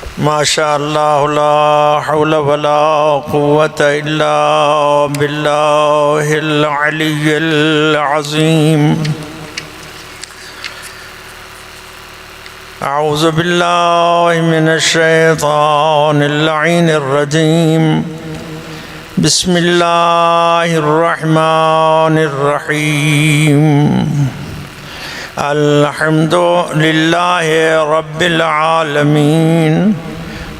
ما شاء اللہ لا حول ولا قوة الا باللہ العلی العظیم اعوذ باللہ من الشیطان اللعین الرجیم بسم اللہ الرحمن الرحیم الحمد للہ رب العالمین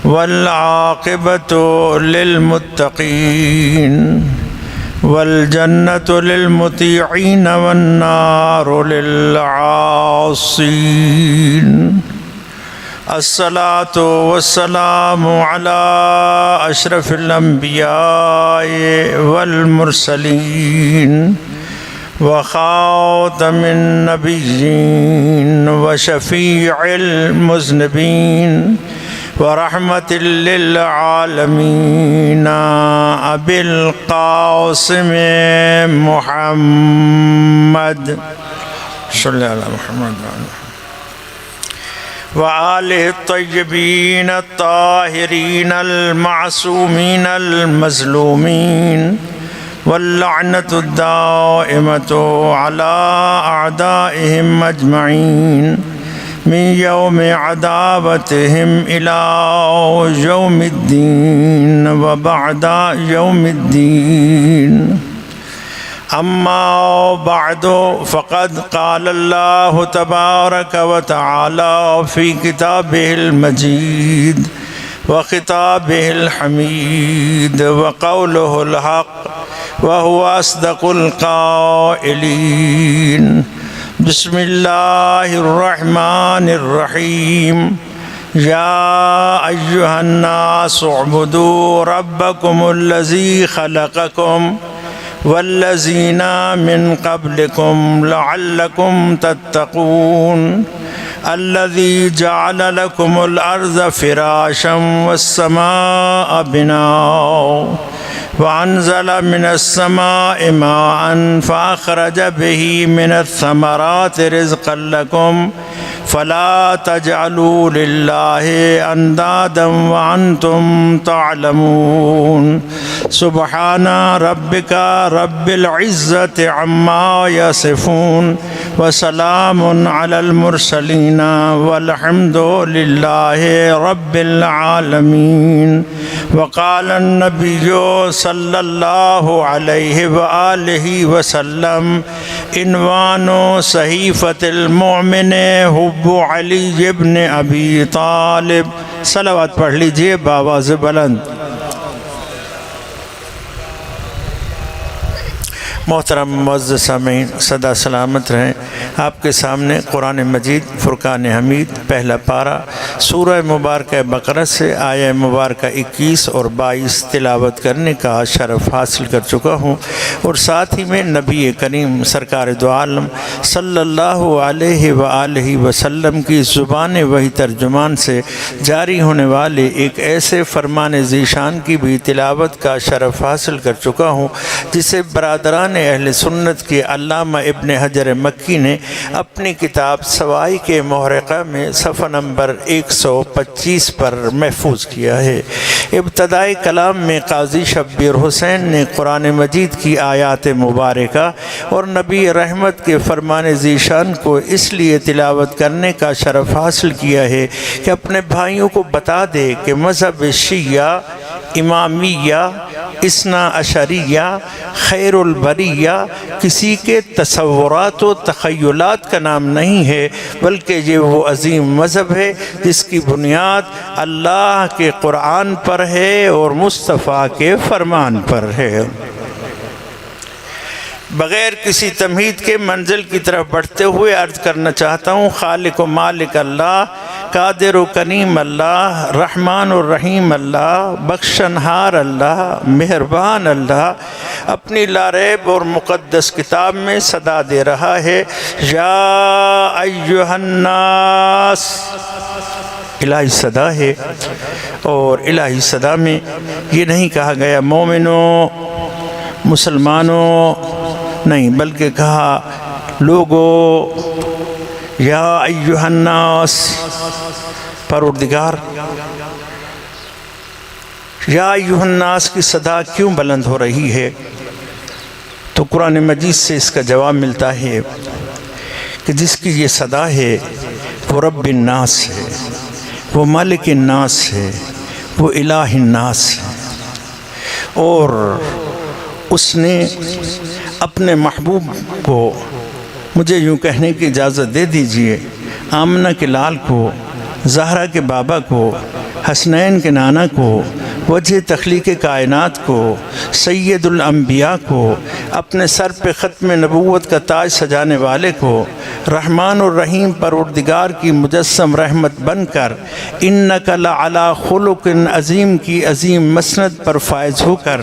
والعاقبۃ للمتقین والجنۃ للمطیعین والنار للعاصین الصلاۃ والسلام علی اشرف الانبیاء والمرسلین وخاتم النبیین وشفیع المذنبین ورحمة للعالمین ابی القاسم محمد صلی اللہ علیہ محمد وآلہ الطیبین الطاہرین المعصومین المظلومین واللعنة الدائمة على أعدائهم أجمعين من يوم عداوتهم إلى يوم الدين وبعد يوم الدين أما بعد فقد قال الله تبارك وتعالى في كتابه المجيد وخطابه الحميد وقوله الحق وهو أصدق القائلين بسم الله الرحمن الرحيم يا أيها الناس اعبدوا ربكم الذي خلقكم والذين من قبلكم لعلكم تتقون الذي جعل لكم الأرض فراشا والسماء بناء وأنزل من السماء ماء فأخرج به من الثمرات رزقا لكم فلا تجعلوا لله أندادا وأنتم تعلمون سبحان ربك رب العزة عما يصفون وسلام على المرسلين والحمد لله رب العالمين وقال النبي صلى الله عليه وآله وسلم عنوان صحيفة المؤمن حب علی بن ابی طالب صلوات پڑھ لیجئے بآواز بلند۔ محترم معزز سامعین سدا سلامت رہیں۔ آپ کے سامنے قرآن مجید فرقان حمید پہلا پارہ سورہ مبارکہ بقرہ سے آیہ مبارکہ 21 اور 22 تلاوت کرنے کا شرف حاصل کر چکا ہوں، اور ساتھ ہی میں نبی کریم سرکار دو عالم صلی اللہ علیہ وآلہ وسلم کی زبان وحی ترجمان سے جاری ہونے والے ایک ایسے فرمان ذیشان کی بھی تلاوت کا شرف حاصل کر چکا ہوں جسے برادران اہل سنت کے علامہ ابن حجر مکی نے اپنی کتاب سوائی کے محرقہ میں صفحہ نمبر 125 پر محفوظ کیا ہے۔ ابتدائی کلام میں قاضی شبیر حسین نے قرآن مجید کی آیات مبارکہ اور نبی رحمت کے فرمان ذیشان کو اس لیے تلاوت کرنے کا شرف حاصل کیا ہے کہ اپنے بھائیوں کو بتا دے کہ مذہب شیعہ، امامیہ، اثنا عشریہ، خیر البریہ کسی کے تصورات و تخیلات کا نام نہیں ہے، بلکہ یہ وہ عظیم مذہب ہے جس کی بنیاد اللہ کے قرآن پر ہے اور مصطفیٰ کے فرمان پر ہے۔ بغیر کسی تمہید کے منزل کی طرف بڑھتے ہوئے عرض کرنا چاہتا ہوں، خالق و مالک اللہ، قادر و کریم اللہ، رحمان و رحیم اللہ، بخشنہار اللہ، مہربان اللہ اپنی لاریب اور مقدس کتاب میں صدا دے رہا ہے، یا ایہا الناس الہی صدا ہے، اور الہی صدا میں یہ نہیں کہا گیا مومنوں، مسلمانوں، نہیں، بلکہ کہا لوگو، یا ایہا الناس، پروردگار یا ایھا الناس کی صدا کیوں بلند ہو رہی ہے؟ تو قرآن مجید سے اس کا جواب ملتا ہے کہ جس کی یہ صدا ہے وہ رب الناس ہے، وہ مالک الناس ہے، وہ الہ الناس ہے، اور اس نے اپنے محبوب کو، مجھے یوں کہنے کی اجازت دے دیجئے، آمنہ کے لال کو، زہرا کے بابا کو، حسنین کے نانا کو، وجہ تخلیق کائنات کو، سید الانبیاء کو، اپنے سر پہ ختم نبوت کا تاج سجانے والے کو، رحمان الرحیم پروردگار کی مجسم رحمت بن کر انک لعلی خلق عظیم کی عظیم مسند پر فائز ہو کر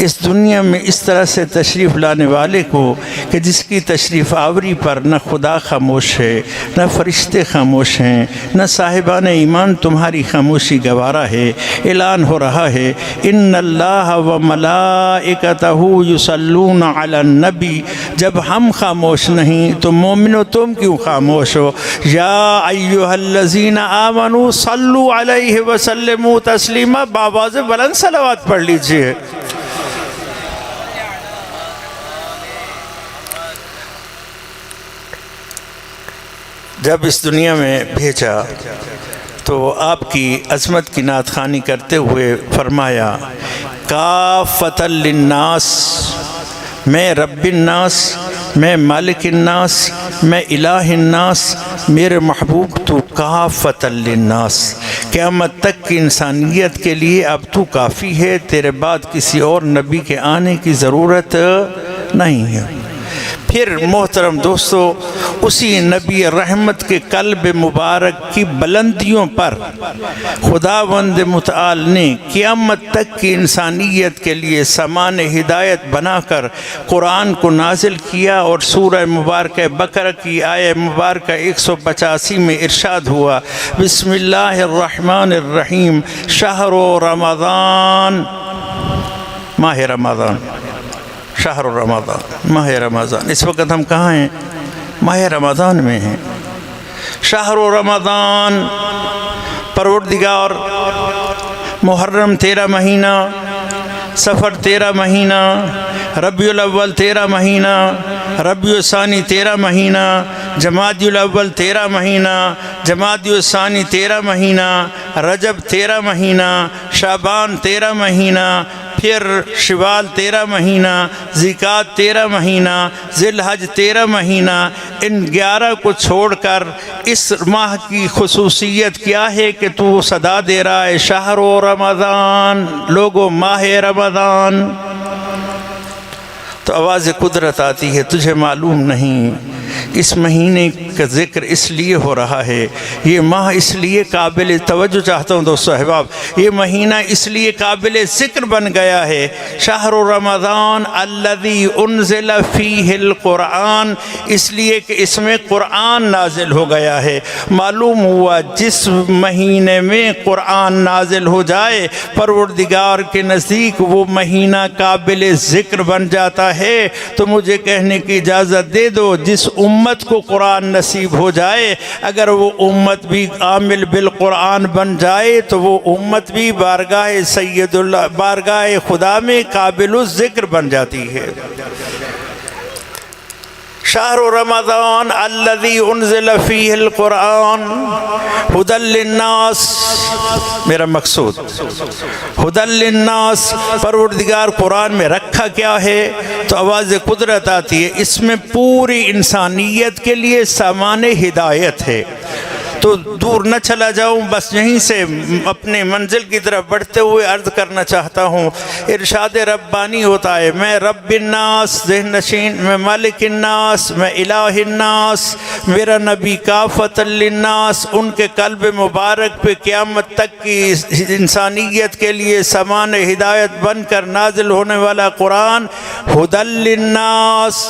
اس دنیا میں اس طرح سے تشریف لانے والے کو کہ جس کی تشریف آوری پر نہ خدا خاموش ہے، نہ فرشتے خاموش ہیں، نہ صاحبان ایمان تمہاری خاموشی گوارا ہے، اعلان ہو رہا ہے ان اللہ و ملائکتہ یصلون علی النبی، جب ہم خاموش نہیں تو مومنو تم کیوں خاموش ہو؟ یا ایھا الذین آمنوا صلوا علیہ وسلموا تسلیما، بآواز بلند صلوات پڑھ لیجئے۔ جب اس دنیا میں بھیجا تو آپ کی عظمت کی نعت خوانی کرتے ہوئے فرمایا کافۃ للناس، میں رب الناس، میں مالک الناس، میں الہ الناس، میرے محبوب تو کافۃ للناس، قیامت تک کی انسانیت کے لیے اب تو کافی ہے، تیرے بعد کسی اور نبی کے آنے کی ضرورت نہیں ہے۔ پھر محترم دوستو، اسی نبی رحمت کے قلب مبارک کی بلندیوں پر خداوند متعال نے قیامت تک کی انسانیت کے لیے سامان ہدایت بنا کر قرآن کو نازل کیا، اور سورہ مبارکہ بقرہ کی آیہ مبارکہ 185 میں ارشاد ہوا بسم اللہ الرحمن الرحیم شہر رمضان، ماہ رمضان، شہر رمضان، ماہ رمضان۔ اس وقت ہم کہاں ہیں؟ ماہ رمضان میں ہیں۔ شہر رمضان، پروردگار محرم 13 مہینہ، سفر 13 مہینہ، ربیع الاول 13 مہینہ، ربیع الثانی 13 مہینہ، جمادی الاول 13 مہینہ، جمادی الثانی 13 مہینہ، رجب 13 مہینہ، شعبان 13 مہینہ، پھر شوال 13 مہینہ، ذیقعدہ 13 مہینہ، ذی الحج 13 مہینہ۔ ان 11 کو چھوڑ کر اس ماہ کی خصوصیت کیا ہے کہ تو صدا دے رہا ہے شہر رمضان، لوگو ماہ رمضان، تو آواز قدرت آتی ہے تجھے معلوم نہیں اس مہینے کا ذکر اس لیے ہو رہا ہے، یہ ماہ اس لیے قابل توجہ چاہتا ہوں دوستو احباب، یہ مہینہ اس لیے قابل ذکر بن گیا ہے، شہر رمضان الذی انزل فیہ القرآن، اس لیے کہ اس میں قرآن نازل ہو گیا ہے۔ معلوم ہوا جس مہینے میں قرآن نازل ہو جائے پروردگار کے نزدیک وہ مہینہ قابل ذکر بن جاتا ہے۔ تو مجھے کہنے کی اجازت دے دو، جس امت کو قرآن نصیب ہو جائے اگر وہ امت بھی عامل بالقرآن بن جائے تو وہ امت بھی بارگاہ سید اللہ، بارگاہ خدا میں قابل الذکر بن جاتی ہے۔ شہر رمضان الذی انزل فیہ القرآن ھدی للناس، میرا مقصود ھدی للناس، پروردگار قرآن میں رکھا کیا ہے؟ تو آواز قدرت آتی ہے اس میں پوری انسانیت کے لیے سامان ہدایت ہے۔ تو دور نہ چلا جاؤں، بس یہیں سے اپنے منزل کی طرف بڑھتے ہوئے عرض کرنا چاہتا ہوں، ارشاد ربانی ہوتا ہے میں رب الناس ذہن نشین، میں مالک الناس، میں الہ الناس، میرا نبی کافۃ للناس، ان کے قلب مبارک پہ قیامت تک کی انسانیت کے لیے سامان ہدایت بن کر نازل ہونے والا قرآن ھدی للناس۔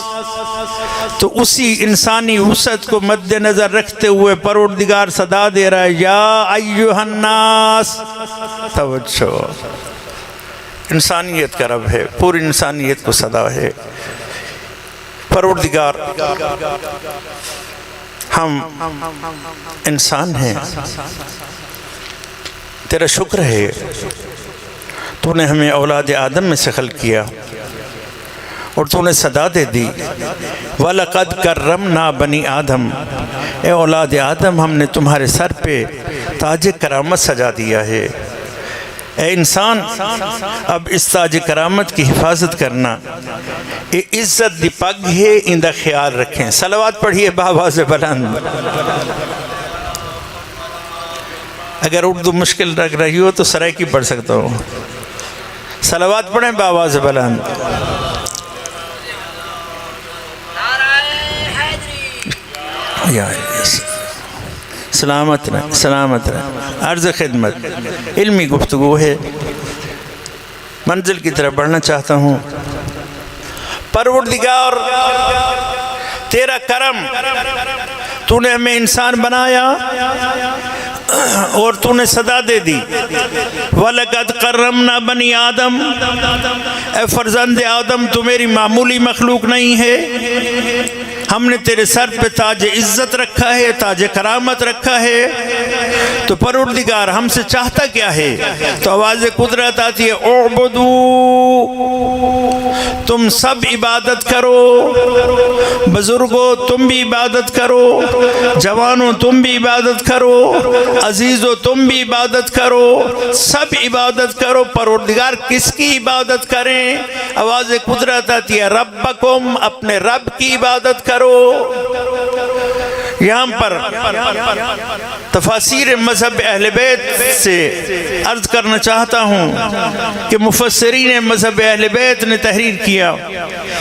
تو اسی انسانی وسعت کو مد نظر رکھتے ہوئے پروردگار صدا دے رہا ہے یا ایھا الناس، توجہ، انسانیت کا رب ہے، پوری انسانیت کو صدا ہے۔ پروردگار، ہم انسان ہیں، تیرا شکر ہے تو نے ہمیں اولاد آدم میں سے خلق کیا اور تو نے صدا دے دی وَلَقَدْ كَرَّمْنَا بَنِي آدم، اے اولاد آدم ہم نے تمہارے سر پہ تاج کرامت سجا دیا ہے۔ اے انسان اب اس تاج کرامت کی حفاظت کرنا، اے عزت دی پگ ہے اندہ خیال رکھیں۔ صلوات پڑھیے بآواز بلند۔ اگر اردو مشکل لگ رہی ہو تو سرائکی پڑھ سکتا ہوں۔ صلوات پڑھیں بآواز بلند۔ سلامت رہے، سلامت رہے۔ عرض خدمت، علمی گفتگو ہے، منزل کی طرف بڑھنا چاہتا ہوں۔ پروردگار تیرا کرم، تو نے ہمیں انسان بنایا اور تو نے صدا دے دی وَلَقَدْ كَرَّمْنَا بَنِي آدم، اے فرزند آدم تو میری معمولی مخلوق نہیں ہے، ہم نے تیرے سر پہ تاج عزت رکھا ہے، تاج کرامت رکھا ہے۔ تو پروردگار ہم سے چاہتا کیا ہے؟ تو آواز قدرت آتی ہے اعبدو، تم سب عبادت کرو، بزرگوں تم بھی عبادت کرو، جوانوں تم بھی عبادت کرو، عزیزوں تم بھی عبادت کرو، سب عبادت کرو۔ پروردگار کس کی عبادت کریں؟ آواز قدرت آتی ہے ربکم، اپنے رب کی عبادت کرو۔ یہاں پر تفاسیر مذہب اہل بیت سے عرض کرنا چاہتا ہوں کہ مفسرین مذہب اہل بیت نے تحریر کیا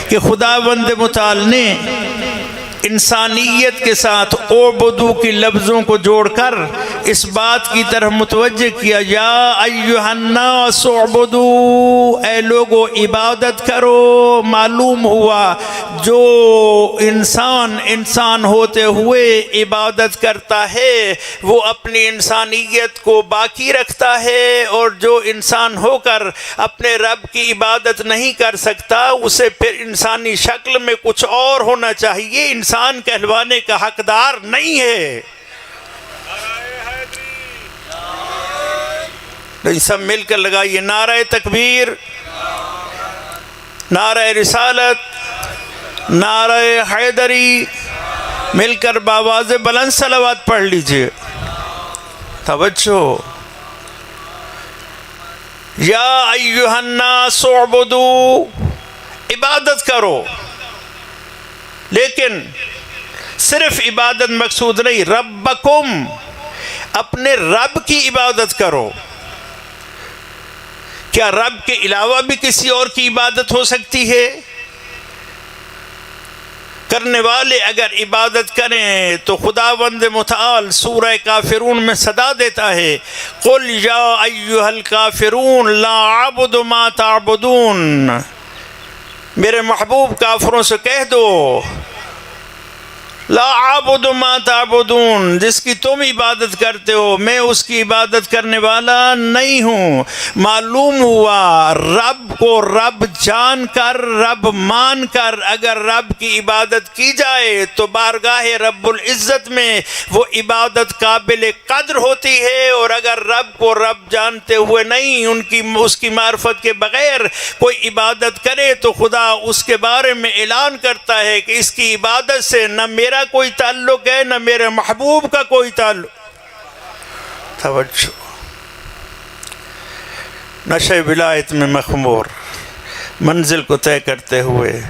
کہ خداوند متعال نے انسانیت کے ساتھ اعبدو کی لفظوں کو جوڑ کر اس بات کی طرف متوجہ کیا، یا ایھا الناس اعبدو، اے لوگو عبادت کرو۔ معلوم ہوا جو انسان ہوتے ہوئے عبادت کرتا ہے وہ اپنی انسانیت کو باقی رکھتا ہے، اور جو انسان ہو کر اپنے رب کی عبادت نہیں کر سکتا اسے پھر انسانی شکل میں کچھ اور ہونا چاہیے، انسان کہلوانے کا حقدار نہیں ہے۔ سب مل کر لگائیے نعرہ تکبیر، نعرہ رسالت، نعرہ حیدری، مل کر بآواز بلند صلوات پڑھ لیجئے۔ توجہ، یا ایھا الناس اعبدو، عبادت کرو، لیکن صرف عبادت مقصود نہیں، ربکم، اپنے رب کی عبادت کرو۔ کیا رب کے علاوہ بھی کسی اور کی عبادت ہو سکتی ہے؟ کرنے والے اگر عبادت کریں تو خداوند متعال سورہ کافرون میں صدا دیتا ہے قل یا ایھا الکافرون لا اعبد ما تعبدون، میرے محبوب کافروں سے کہہ دو لا اعبد ما تعبدون، جس کی تم عبادت کرتے ہو میں اس کی عبادت کرنے والا نہیں ہوں۔ معلوم ہوا رب کو رب جان کر، رب مان کر اگر رب کی عبادت کی جائے تو بارگاہ رب العزت میں وہ عبادت قابل قدر ہوتی ہے، اور اگر رب کو رب جانتے ہوئے نہیں اس کی معرفت کے بغیر کوئی عبادت کرے تو خدا اس کے بارے میں اعلان کرتا ہے کہ اس کی عبادت سے نہ میرا کوئی تعلق ہے نہ میرے محبوب کا کوئی تعلق۔ توجہ، نشہ ولایت میں مخمور، منزل کو طے کرتے ہوئے،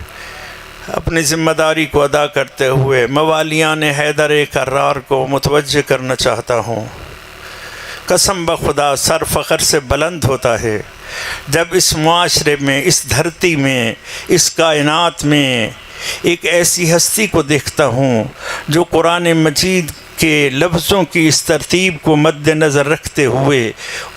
اپنی ذمہ داری کو ادا کرتے ہوئے موالیان حیدر کرار کو متوجہ کرنا چاہتا ہوں۔ قسم بخدا سر فخر سے بلند ہوتا ہے جب اس معاشرے میں، اس دھرتی میں، اس کائنات میں ایک ایسی ہستی کو دیکھتا ہوں جو قرآن مجید کے لفظوں کی اس ترتیب کو مد نظر رکھتے ہوئے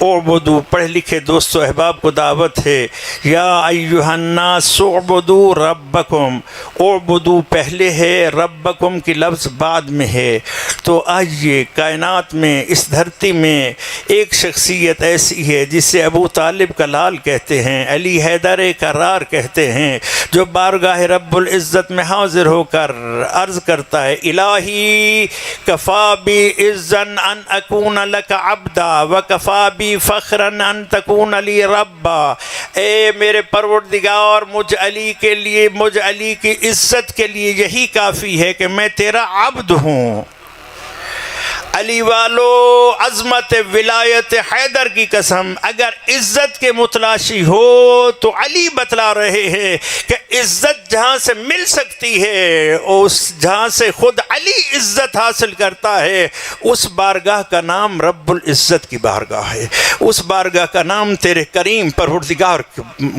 اعبدو، پڑھ لکھے دوستو احباب کو دعوت ہے، یا ایھا الناس اعبدو ربکم، اعبدو پہلے ہے، ربکم کی لفظ بعد میں ہے۔ تو آئیے کائنات میں، اس دھرتی میں ایک شخصیت ایسی ہے جسے ابو طالب کا لال کہتے ہیں، علی حیدر کرار کہتے ہیں، جو بارگاہ رب العزت میں حاضر ہو کر عرض کرتا ہے الہی کفا وَكَفَى بِي عِزًّا أَنْ أَكُونَ لَكَ عَبْدًا وَكَفَى بِي فَخْرًا أَنْ تَكُونَ لِي رَبًّا۔ اے میرے پروردگار، مجھ علی کی عزت کے لیے یہی کافی ہے کہ میں تیرا عبد ہوں۔ علی والو، عظمت ولایت حیدر کی قسم، اگر عزت کے متلاشی ہو تو علی بتلا رہے ہیں کہ عزت جہاں سے مل سکتی ہے، اس جہاں سے خود علی عزت حاصل کرتا ہے، اس بارگاہ کا نام رب العزت کی بارگاہ ہے، اس بارگاہ کا نام تیرے کریم پروردگار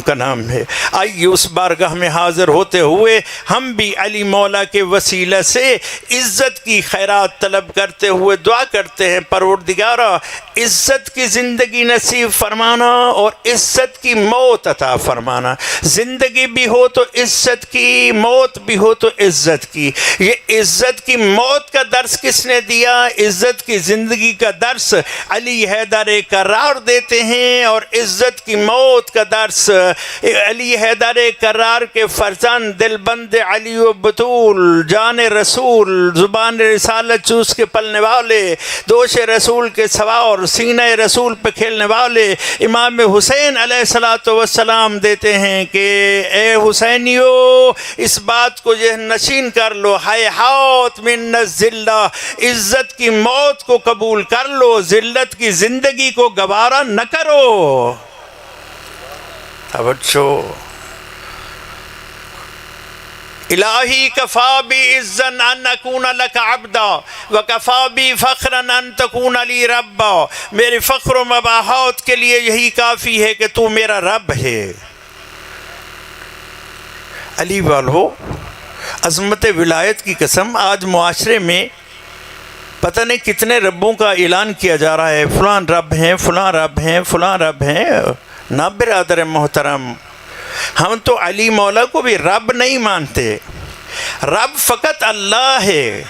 کا نام ہے۔ آئیے اس بارگاہ میں حاضر ہوتے ہوئے ہم بھی علی مولا کے وسیلہ سے عزت کی خیرات طلب کرتے ہوئے دعا کرتے ہیں، پروردگارا عزت کی زندگی نصیب فرمانا اور عزت کی موت عطا فرمانا۔ زندگی بھی ہو تو عزت کی، موت بھی ہو تو عزت کی۔ یہ عزت کی موت کا درس کس نے دیا؟ عزت کی زندگی کا درس علی حیدر کرار دیتے ہیں، اور عزت کی موت کا درس علی حیدر کرار کے فرزند دل بند علی و بطول، جان رسول، زبان رسالت چوس کے پلنے والے، دوش رسول کے سوار، سینہ رسول پہ کھیلنے والے امام حسین علیہ السلام دیتے ہیں کہ اے حسینیو، اس بات کو یہ نشین کر لو، ہیہات من الذلہ، عزت کی موت کو قبول کر لو، ذلت کی زندگی کو گوارا نہ کرو۔ توجہ، الہی کفا be عزن in اکون look Abida وکفا be فخرن ان تکون لی ربا، میرے فخر و مباحات کے لیے یہی کافی ہے کہ تو میرا رب ہے۔ علی والو، عظمت ولایت کی قسم، آج معاشرے میں پتہ نہیں کتنے ربوں کا اعلان کیا جا رہا ہے، فلاں رب ہیں، فلاں رب ہیں، فلاں رب ہیں۔ نا برادر محترم، ہم تو علی مولا کو بھی رب نہیں مانتے، رب فقط اللہ ہے۔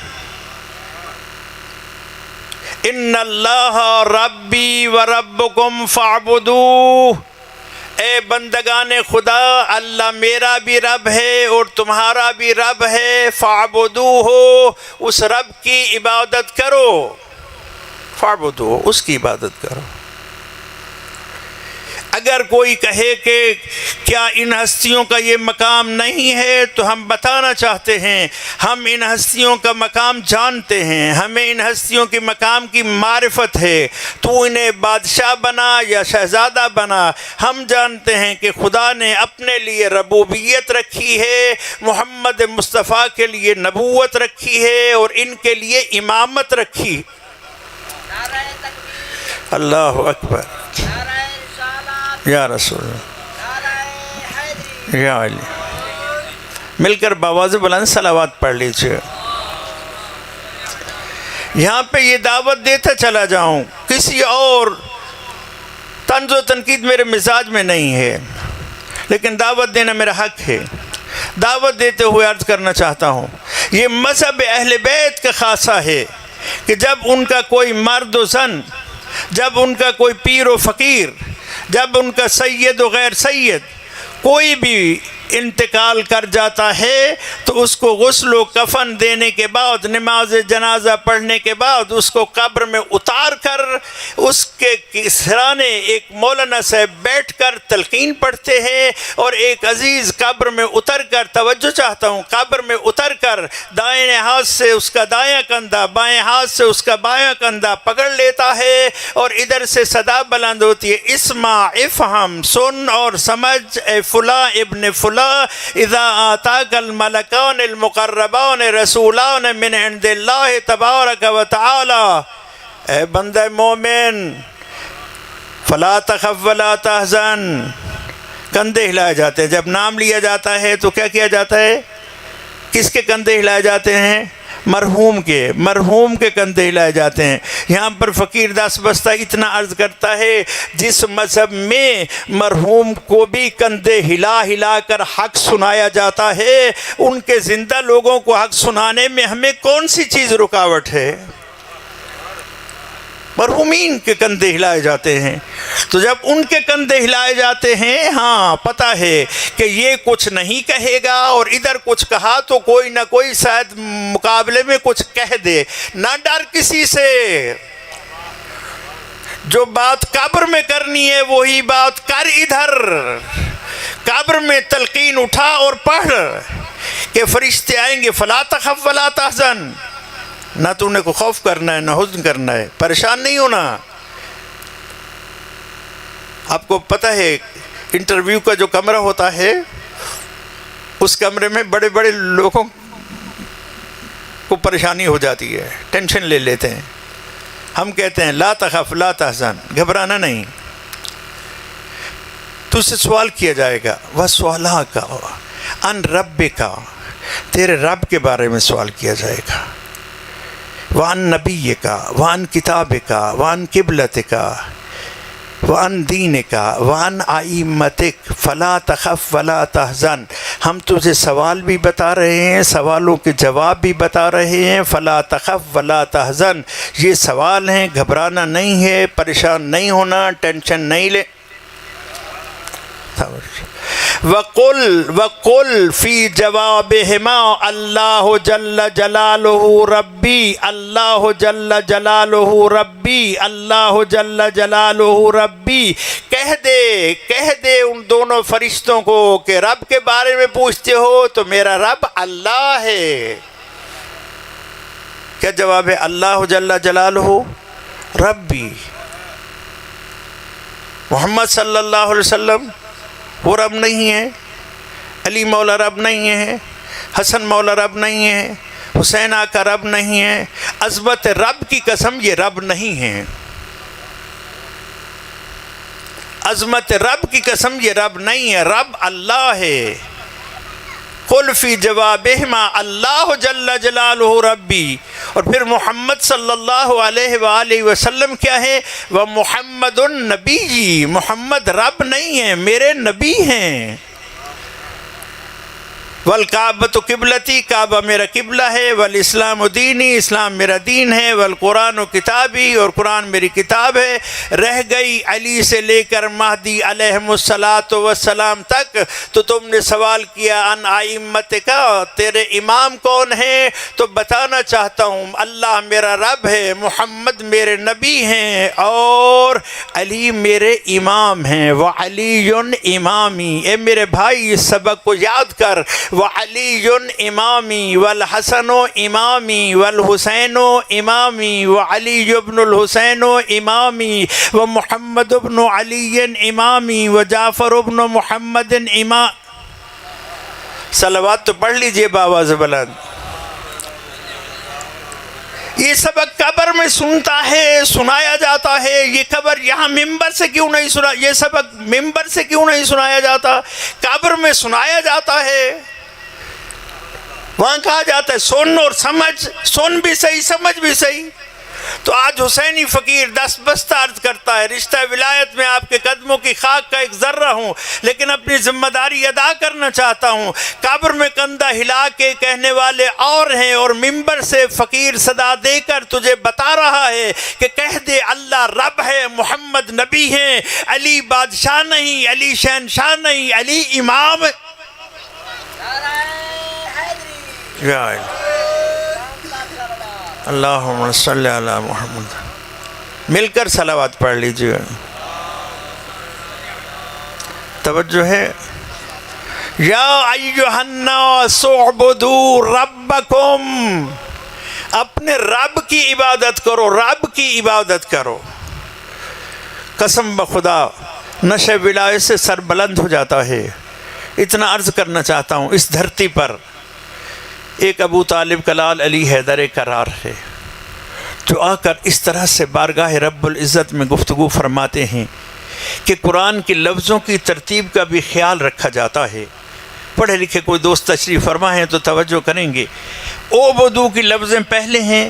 ان اللہ ربی و ربکم فاعبدوہ، اے بندگان خدا، اللہ میرا بھی رب ہے اور تمہارا بھی رب ہے، فاعبدوہ، اس رب کی عبادت کرو، فاعبدوہ، اس کی عبادت کرو۔ اگر کوئی کہے کہ کیا ان ہستیوں کا یہ مقام نہیں ہے، تو ہم بتانا چاہتے ہیں ہم ان ہستیوں کا مقام جانتے ہیں، ہمیں ان ہستیوں کے مقام کی معرفت ہے۔ تو انہیں بادشاہ بنا یا شہزادہ بنا، ہم جانتے ہیں کہ خدا نے اپنے لیے ربوبیت رکھی ہے، محمد مصطفیٰ کے لیے نبوت رکھی ہے، اور ان کے لیے امامت رکھی۔ اللہ اکبر، یا رسول اللہ، یا علی، مل کر بآواز بلند صلوات پڑھ لیجئے۔ یہاں پہ یہ دعوت دیتا چلا جاؤں، کسی اور طنز و تنقید میرے مزاج میں نہیں ہے، لیکن دعوت دینا میرا حق ہے۔ دعوت دیتے ہوئے عرض کرنا چاہتا ہوں، یہ مذہب اہل بیت کا خاصہ ہے کہ جب ان کا کوئی مرد و زن، جب ان کا کوئی پیر و فقیر، جب ان کا سید و غیر سید کوئی بھی انتقال کر جاتا ہے، تو اس کو غسل و کفن دینے کے بعد، نماز جنازہ پڑھنے کے بعد، اس کو قبر میں اتار کر اس کے سرانے ایک مولانا صاحب بیٹھ کر تلقین پڑھتے ہیں، اور ایک عزیز قبر میں اتر کر، توجہ چاہتا ہوں، قبر میں اتر کر دائیں ہاتھ سے اس کا دایاں کندھا، بائیں ہاتھ سے اس کا بایاں کندھا پکڑ لیتا ہے، اور ادھر سے صدا بلند ہوتی ہے، اسمع، افہم، سن اور سمجھ، اے فلاں ابن فلاں، اذا آتاک الملکان المقربان رسولان من عند اللہ تبارک و تعالی، اے بندہ مومن، فلا تخف ولا تحزن، کندھے ہلائے جاتے ہیں جب نام لیا جاتا ہے، تو کیا کیا جاتا ہے؟ کس کے کندھے ہلائے جاتے ہیں؟ مرحوم کے کندھے ہلائے جاتے ہیں۔ یہاں پر فقیر داس بستہ اتنا عرض کرتا ہے، جس مذہب میں مرحوم کو بھی کندھے ہلا ہلا کر حق سنایا جاتا ہے، ان کے زندہ لوگوں کو حق سنانے میں ہمیں کون سی چیز رکاوٹ ہے؟ مرحومین کے کندھے ہلائے جاتے ہیں۔ تو جب ان کے کندھے ہلائے جاتے ہیں، ہاں پتہ ہے کہ یہ کچھ نہیں کہے گا، اور ادھر کچھ کہا تو کوئی نہ کوئی شاید مقابلے میں کچھ کہہ دے، نہ ڈر کسی سے۔ جو بات قبر میں کرنی ہے وہی بات کر ادھر۔ قبر میں تلقین اٹھا اور پڑھ کہ فرشتے آئیں گے، فلا تخف ولا تحزن، نہ تو نے کو خوف کرنا ہے نہ حزن کرنا ہے، پریشان نہیں ہونا۔ آپ کو پتہ ہے انٹرویو کا جو کمرہ ہوتا ہے، اس کمرے میں بڑے بڑے لوگوں کو پریشانی ہو جاتی ہے، ٹینشن لے لیتے ہیں۔ ہم کہتے ہیں لا تخف لا تحزن، گھبرانا نہیں۔ تو اس سے سوال کیا جائے گا، وَسُؤَالَكَ عَنْ رَبِّكَ، تیرے رب کے بارے میں سوال کیا جائے گا، وَعَنْ نَبِيِّكَ وَعَنْ كِتَابِكَ وَعَنْ قِبْلَتِكَ وَعَنْ دِينِكَ وَعَنْ أَئِمَّتِكَ فَلَا تَخَفْ وَلَا تَحْزَنْ۔ ہم تجھے سوال بھی بتا رہے ہیں، سوالوں کے جواب بھی بتا رہے ہیں۔ فَلَا تَخَفْ وَلَا تَحْزَنْ، یہ سوال ہیں، گھبرانا نہیں ہے، پریشان نہیں ہونا، ٹینشن نہیں لے۔ وَقُلْ فِي جَوَابِهِمَا اللَّهُ جَلَّ جَلَالُهُ رَبِّي اللَّهُ جَلَّ جَلَالُهُ رَبِّي اللَّهُ جَلَّ جَلَالُهُ رَبِّي، کہہ دے ان دونوں فرشتوں کو کہ رب کے بارے میں پوچھتے ہو تو میرا رب اللہ ہے۔ کیا جواب ہے؟ اللہ جل جلالہ ربی۔ محمد صلی اللہ علیہ وسلم وہ رب نہیں ہے، علی مولا رب نہیں ہے، حسن مولا رب نہیں ہے، حسین آقا رب نہیں ہے۔ عظمت رب کی قسم یہ رب نہیں ہے، عظمت رب کی قسم یہ رب نہیں ہے، رب اللہ ہے۔ قل فی جوابہما اللہ جل جلالہ ربی، اور پھر محمد صلی اللہ علیہ وآلہ وسلم کیا ہے؟ وَمُحَمَّدٌ النبی، محمد رب نہیں ہے، میرے نبی ہیں۔ والکعبۃ قبلتی، کعبہ میرا قبلہ ہے۔ والاسلام دینی، اسلام میرا دین ہے۔ والقرآن کتابی، اور قرآن میری کتاب ہے۔ رہ گئی علی سے لے کر مہدی علیہم السلام تک، تو تم نے سوال کیا ان ائمتک، تیرے امام کون ہیں؟ تو بتانا چاہتا ہوں اللہ میرا رب ہے، محمد میرے نبی ہیں، اور علی میرے امام ہیں۔ وعلی امامی، اے میرے بھائی اس سبق کو یاد کر، وعلی امامی والحسن امامی والحسین امامی وعلی ابن الحسین امامی ومحمد ابن علی امامی وجعفر ابن محمد امام۔ صلوات تو پڑھ لیجئے بآواز بلند۔ یہ سبق قبر میں سنتا ہے، سنایا جاتا ہے۔ یہ خبر یہاں ممبر سے کیوں نہیں سنا، یہ سبق ممبر سے کیوں نہیں سنایا جاتا؟ قبر میں سنایا جاتا ہے، وہاں کہا جاتا ہے سن اور سمجھ، سن بھی صحیح سمجھ بھی صحیح۔ تو آج حسینی فقیر دست بستہ عرض کرتا ہے، رشتہ ولایت میں آپ کے قدموں کی خاک کا ایک ذرہ ہوں، لیکن اپنی ذمہ داری ادا کرنا چاہتا ہوں۔ قبر میں کندھا ہلا کے کہنے والے اور ہیں، اور ممبر سے فقیر صدا دے کر تجھے بتا رہا ہے کہ کہہ دے اللہ رب ہے، محمد نبی ہیں، علی بادشاہ نہیں، علی شہنشاہ نہیں، علی امام۔ اللہم صلی علی محمد۔ مل کر صلوات پڑھ لیجئے، توجہ ہے۔ یا ایھا الناس اعبدوا ربکم، اپنے رب کی عبادت کرو، رب کی عبادت کرو۔ قسم بخدا نشہ ولایت سے سر بلند ہو جاتا ہے۔ اتنا عرض کرنا چاہتا ہوں، اس دھرتی پر ایک ابو طالب کا لال علی حیدر کرار ہے، جو آ کر اس طرح سے بارگاہ رب العزت میں گفتگو فرماتے ہیں کہ قرآن کے لفظوں کی ترتیب کا بھی خیال رکھا جاتا ہے۔ پڑھے لکھے کوئی دوست تشریف فرما ہیں تو توجہ کریں گے۔ اوبدو کی لفظیں پہلے ہیں،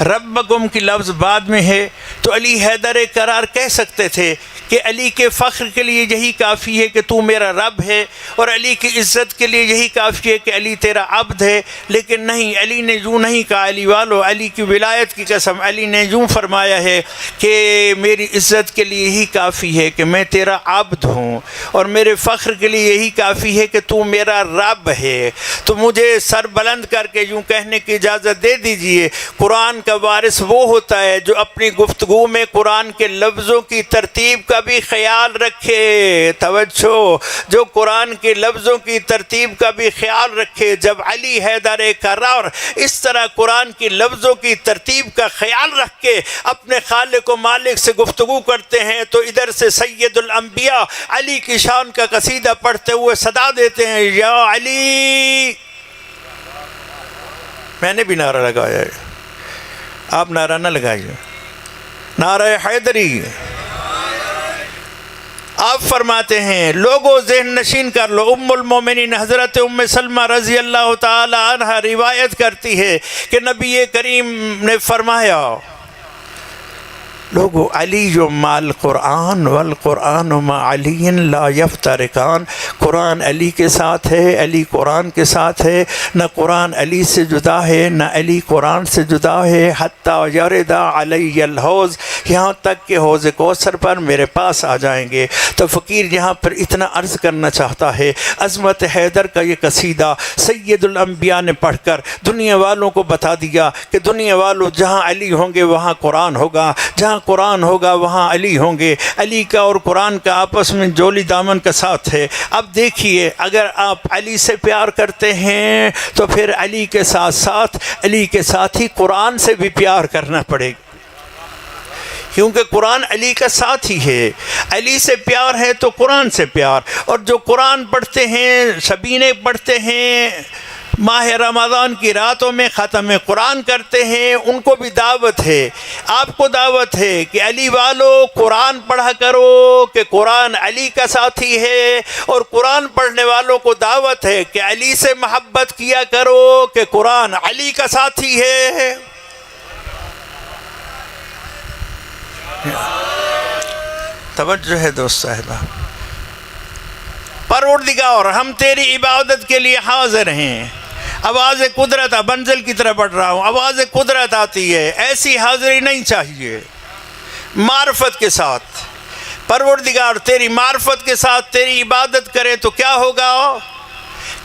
ربکم کی لفظ بعد میں ہے، تو علی حیدر کرار کہہ سکتے تھے کہ علی کے فخر کے لیے یہی کافی ہے کہ تو میرا رب ہے، اور علی کی عزت کے لیے یہی کافی ہے کہ علی تیرا عبد ہے. لیکن نہیں، علی نے یوں نہیں کہا. علی والو، علی کی ولایت کی قسم، علی نے یوں فرمایا ہے کہ میری عزت کے لیے یہی کافی ہے کہ میں تیرا عبد ہوں، اور میرے فخر کے لیے یہی کافی ہے کہ تو میرا رب ہے. تو مجھے سر بلند کر کے یوں کہنے کی اجازت دے دیجئے، قرآن کا وارث وہ ہوتا ہے جو اپنی گفتگو میں قرآن کے لفظوں کی ترتیب کا بھی خیال رکھے. توجہ، جو قرآن کے لفظوں کی ترتیب کا بھی خیال رکھے. جب علی حیدر کرار اس طرح قرآن کی لفظوں کی ترتیب کا خیال رکھ کے اپنے خالق و مالک سے گفتگو کرتے ہیں، تو ادھر سے سید الانبیاء علی کی شان کا قصیدہ پڑھتے ہوئے صدا دیتے ہیں، یا علی. میں نے بھی نعرہ لگایا ہے، آپ نعرہ نہ لگائیے، نعرہ حیدری. آپ فرماتے ہیں لوگوں ذہن نشین کر لو. ام المومنین حضرت ام سلمہ رضی اللہ تعالی عنہ روایت کرتی ہے کہ نبی کریم نے فرمایا، لوگو علی مع القرآن والقرآن مع علی لا یفترقان. قرآن علی کے ساتھ ہے، علی قرآن کے ساتھ ہے، نہ قرآن علی سے جدا ہے نہ علی قرآن سے جدا ہے. حتی یرد علی الحوض، یہاں تک کہ حوض کوثر پر میرے پاس آ جائیں گے. تو فقیر یہاں پر اتنا عرض کرنا چاہتا ہے، عظمت حیدر کا یہ قصیدہ سید الانبیاء نے پڑھ کر دنیا والوں کو بتا دیا کہ دنیا والوں، جہاں علی ہوں گے وہاں قرآن ہوگا، جہاں قرآن ہوگا وہاں علی ہوں گے. علی کا اور قرآن کا آپس میں جولی دامن کا ساتھ ہے. اب دیکھیے، اگر آپ علی سے پیار کرتے ہیں تو پھر علی کے ساتھ ساتھ، علی کے ساتھ ہی قرآن سے بھی پیار کرنا پڑے گا، کیونکہ قرآن علی کا ساتھ ہی ہے. علی سے پیار ہے تو قرآن سے پیار. اور جو قرآن پڑھتے ہیں، شبینے پڑھتے ہیں، ماہ رمضان کی راتوں میں ختم قرآن کرتے ہیں، ان کو بھی دعوت ہے. آپ کو دعوت ہے کہ علی والو قرآن پڑھا کرو کہ قرآن علی کا ساتھی ہے، اور قرآن پڑھنے والوں کو دعوت ہے کہ علی سے محبت کیا کرو کہ قرآن علی کا ساتھی ہے. توجہ ہے دوست صاحبہ. پروردگار، ہم تیری عبادت کے لیے حاضر ہیں. آواز قدرت، منزل کی طرف بڑھ رہا ہوں، آواز قدرت آتی ہے. ایسی حاضری نہیں چاہیے، معرفت کے ساتھ. پروردگار تیری معرفت کے ساتھ تیری عبادت کرے تو کیا ہوگا؟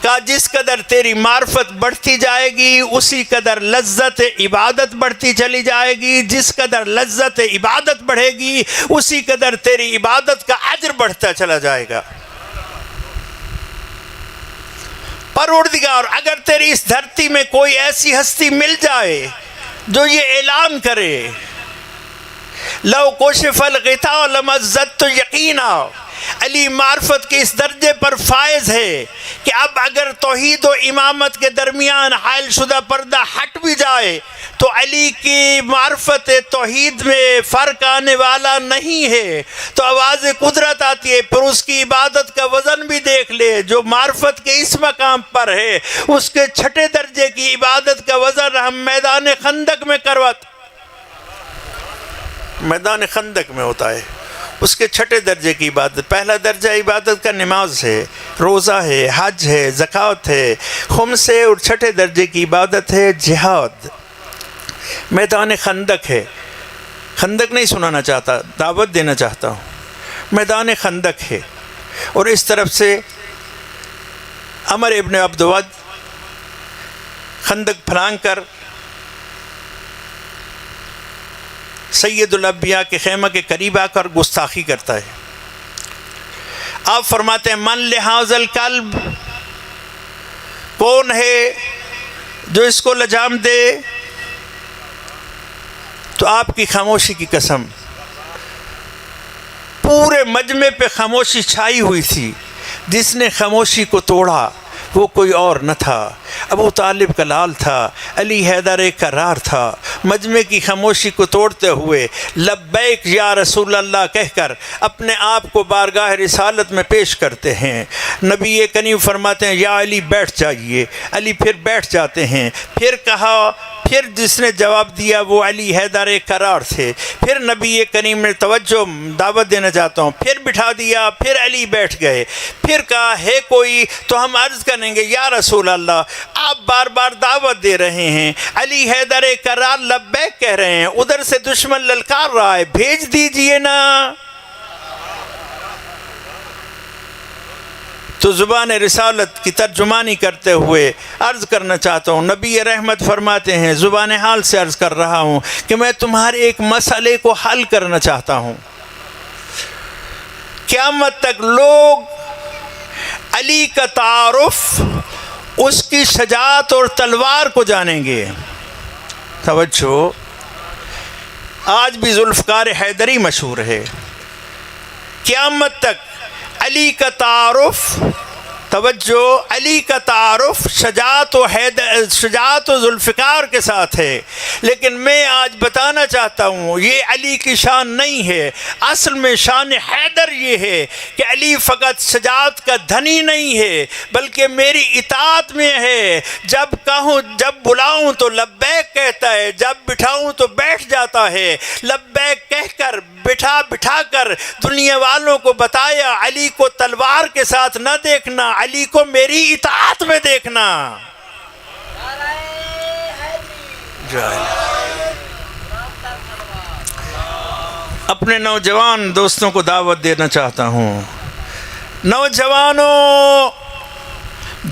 کہ جس قدر تیری معرفت بڑھتی جائے گی اسی قدر لذت عبادت بڑھتی چلی جائے گی. جس قدر لذت عبادت بڑھے گی اسی قدر تیری عبادت کا اجر بڑھتا چلا جائے گا. پروردگار، اگر تیری اس دھرتی میں کوئی ایسی ہستی مل جائے جو یہ اعلان کرے، لو کشف الغطاء لمزدت یقینا، علی معرفت کے اس درجے پر فائز ہے کہ اب اگر توحید و امامت کے درمیان حائل شدہ پردہ ہٹ بھی جائے تو علی کی معرفت توحید میں فرق آنے والا نہیں ہے. تو آواز قدرت آتی ہے. پھر اس کی عبادت کا وزن بھی دیکھ لے. جو معرفت کے اس مقام پر ہے اس کے چھٹے درجے کی عبادت کا وزن ہم میدان خندق میں میدان خندق میں ہوتا ہے. اس کے چھٹے درجے کی عبادت. پہلا درجہ عبادت کا نماز ہے، روزہ ہے، حج ہے، زکوٰۃ ہے، خمس ہے، اور چھٹے درجے کی عبادت ہے جہاد. میدان خندق ہے. خندق نہیں سنانا چاہتا، دعوت دینا چاہتا ہوں. میدان خندق ہے. اور اس طرف سے عمر ابن عبدود خندق پھلانگ کر سید الانبیاء کے خیمہ کے قریب آ کر گستاخی کرتا ہے. آپ فرماتے ہیں من لحاظ القلب، کون ہے جو اس کو لجام دے؟ تو آپ کی خاموشی کی قسم، پورے مجمع پہ خاموشی چھائی ہوئی تھی. جس نے خاموشی کو توڑا وہ کوئی اور نہ تھا، ابو طالب کا لال تھا، علی حیدر کرار تھا. مجمع کی خاموشی کو توڑتے ہوئے لبیک یا رسول اللہ کہہ کر اپنے آپ کو بارگاہ رسالت میں پیش کرتے ہیں. نبی کریم فرماتے ہیں یا علی بیٹھ جائیے. علی پھر بیٹھ جاتے ہیں. پھر کہا پھر جس نے جواب دیا وہ علی حیدر کرار تھے۔ پھر نبی کریم نے توجہ دعوت دینا چاہتا ہوں، پھر بٹھا دیا، پھر علی بیٹھ گئے، پھر کہا ہے کوئی تو ہم عرض کریں گے یا رسول اللہ آپ بار بار دعوت دے رہے ہیں، علی حیدر کرار لبیک کہہ رہے ہیں، ادھر سے دشمن للکار رہا ہے، بھیج دیجئے نا۔ تو زبان رسالت کی ترجمانی کرتے ہوئے عرض کرنا چاہتا ہوں، نبی رحمت فرماتے ہیں زبان حال سے عرض کر رہا ہوں کہ میں تمہارے ایک مسئلے کو حل کرنا چاہتا ہوں۔ قیامت تک لوگ علی کا تعارف اس کی شجاعت اور تلوار کو جانیں گے۔ توجہ، آج بھی ذوالفقار حیدری مشہور ہے۔ قیامت تک علی کا تعارف، توجہ، علی کا تعارف شجاعت و ذوالفقار کے ساتھ ہے، لیکن میں آج بتانا چاہتا ہوں یہ علی کی شان نہیں ہے، اصل میں شان حیدر یہ ہے کہ علی فقط شجاعت کا دھنی نہیں ہے بلکہ میری اطاعت میں ہے، جب کہوں، جب بلاؤں تو لبیک کہتا ہے، جب بٹھاؤں تو بیٹھ جاتا ہے۔ لبیک کہہ کر بٹھا کر دنیا والوں کو بتایا علی کو تلوار کے ساتھ نہ دیکھنا، علی کو میری اطاعت میں دیکھنا۔ اپنے نوجوان دوستوں کو دعوت دینا چاہتا ہوں،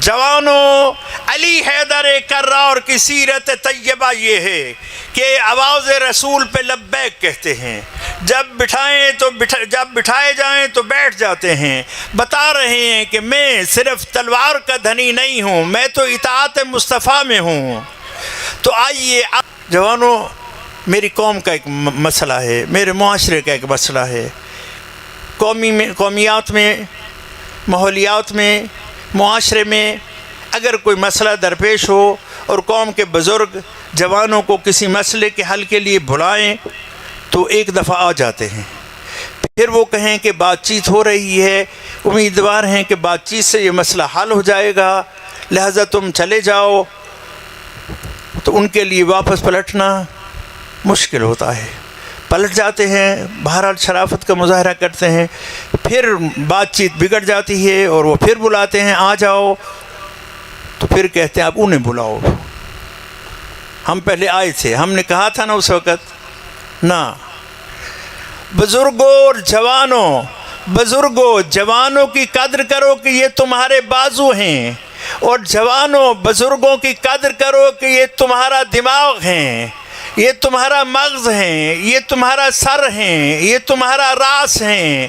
جوانوں، علی حیدر کرار کی سیرت طیبہ یہ ہے کہ آواز رسول پہ لبیک کہتے ہیں، جب بٹھائے جائیں تو بیٹھ جاتے ہیں، بتا رہے ہیں کہ میں صرف تلوار کا دھنی نہیں ہوں، میں تو اطاعت مصطفیٰ میں ہوں۔ تو آئیے جوانوں، میری قوم کا ایک مسئلہ ہے، میرے معاشرے کا ایک مسئلہ ہے، قومیات میں، ماحولیات میں، معاشرے میں اگر کوئی مسئلہ درپیش ہو اور قوم کے بزرگ جوانوں کو کسی مسئلے کے حل کے لیے بلائیں تو ایک دفعہ آ جاتے ہیں، پھر وہ کہیں کہ بات چیت ہو رہی ہے، امیدوار ہیں کہ بات چیت سے یہ مسئلہ حل ہو جائے گا، لہذا تم چلے جاؤ، تو ان کے لیے واپس پلٹنا مشکل ہوتا ہے، پلٹ جاتے ہیں، بہرحال شرافت کا مظاہرہ کرتے ہیں، پھر بات چیت بگڑ جاتی ہے اور وہ پھر بلاتے ہیں آ جاؤ، تو پھر کہتے ہیں اب انہیں بلاؤ، ہم پہلے آئے تھے، ہم نے کہا تھا نا اس وقت نہ۔ بزرگوں اور جوانوں کی قدر کرو کہ یہ تمہارے بازو ہیں، اور جوانوں بزرگوں کی قدر کرو کہ یہ تمہارا دماغ ہیں، یہ تمہارا مغز ہیں، یہ تمہارا سر ہیں، یہ تمہارا راس ہیں۔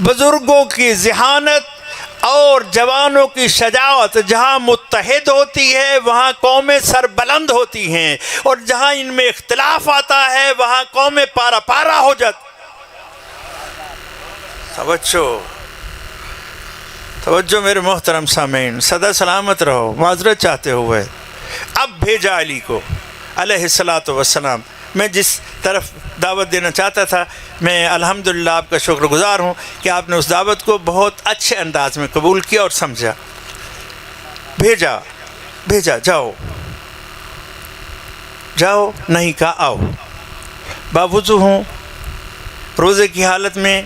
بزرگوں کی ذہانت اور جوانوں کی شجاعت جہاں متحد ہوتی ہے وہاں قومیں سر بلند ہوتی ہیں، اور جہاں ان میں اختلاف آتا ہے وہاں قومیں پارا پارا ہو جاتی۔ توجہ میرے محترم سامعین، سدا سلامت رہو، معذرت چاہتے ہوئے اب بھیجا علی کو علیہ الصلاۃ والسلام۔ میں جس طرف دعوت دینا چاہتا تھا، میں الحمدللہ آپ کا شکر گزار ہوں کہ آپ نے اس دعوت کو بہت اچھے انداز میں قبول کیا اور سمجھا۔ بھیجا جاؤ نہیں کہا آؤ۔ باوضو ہوں، روزے کی حالت میں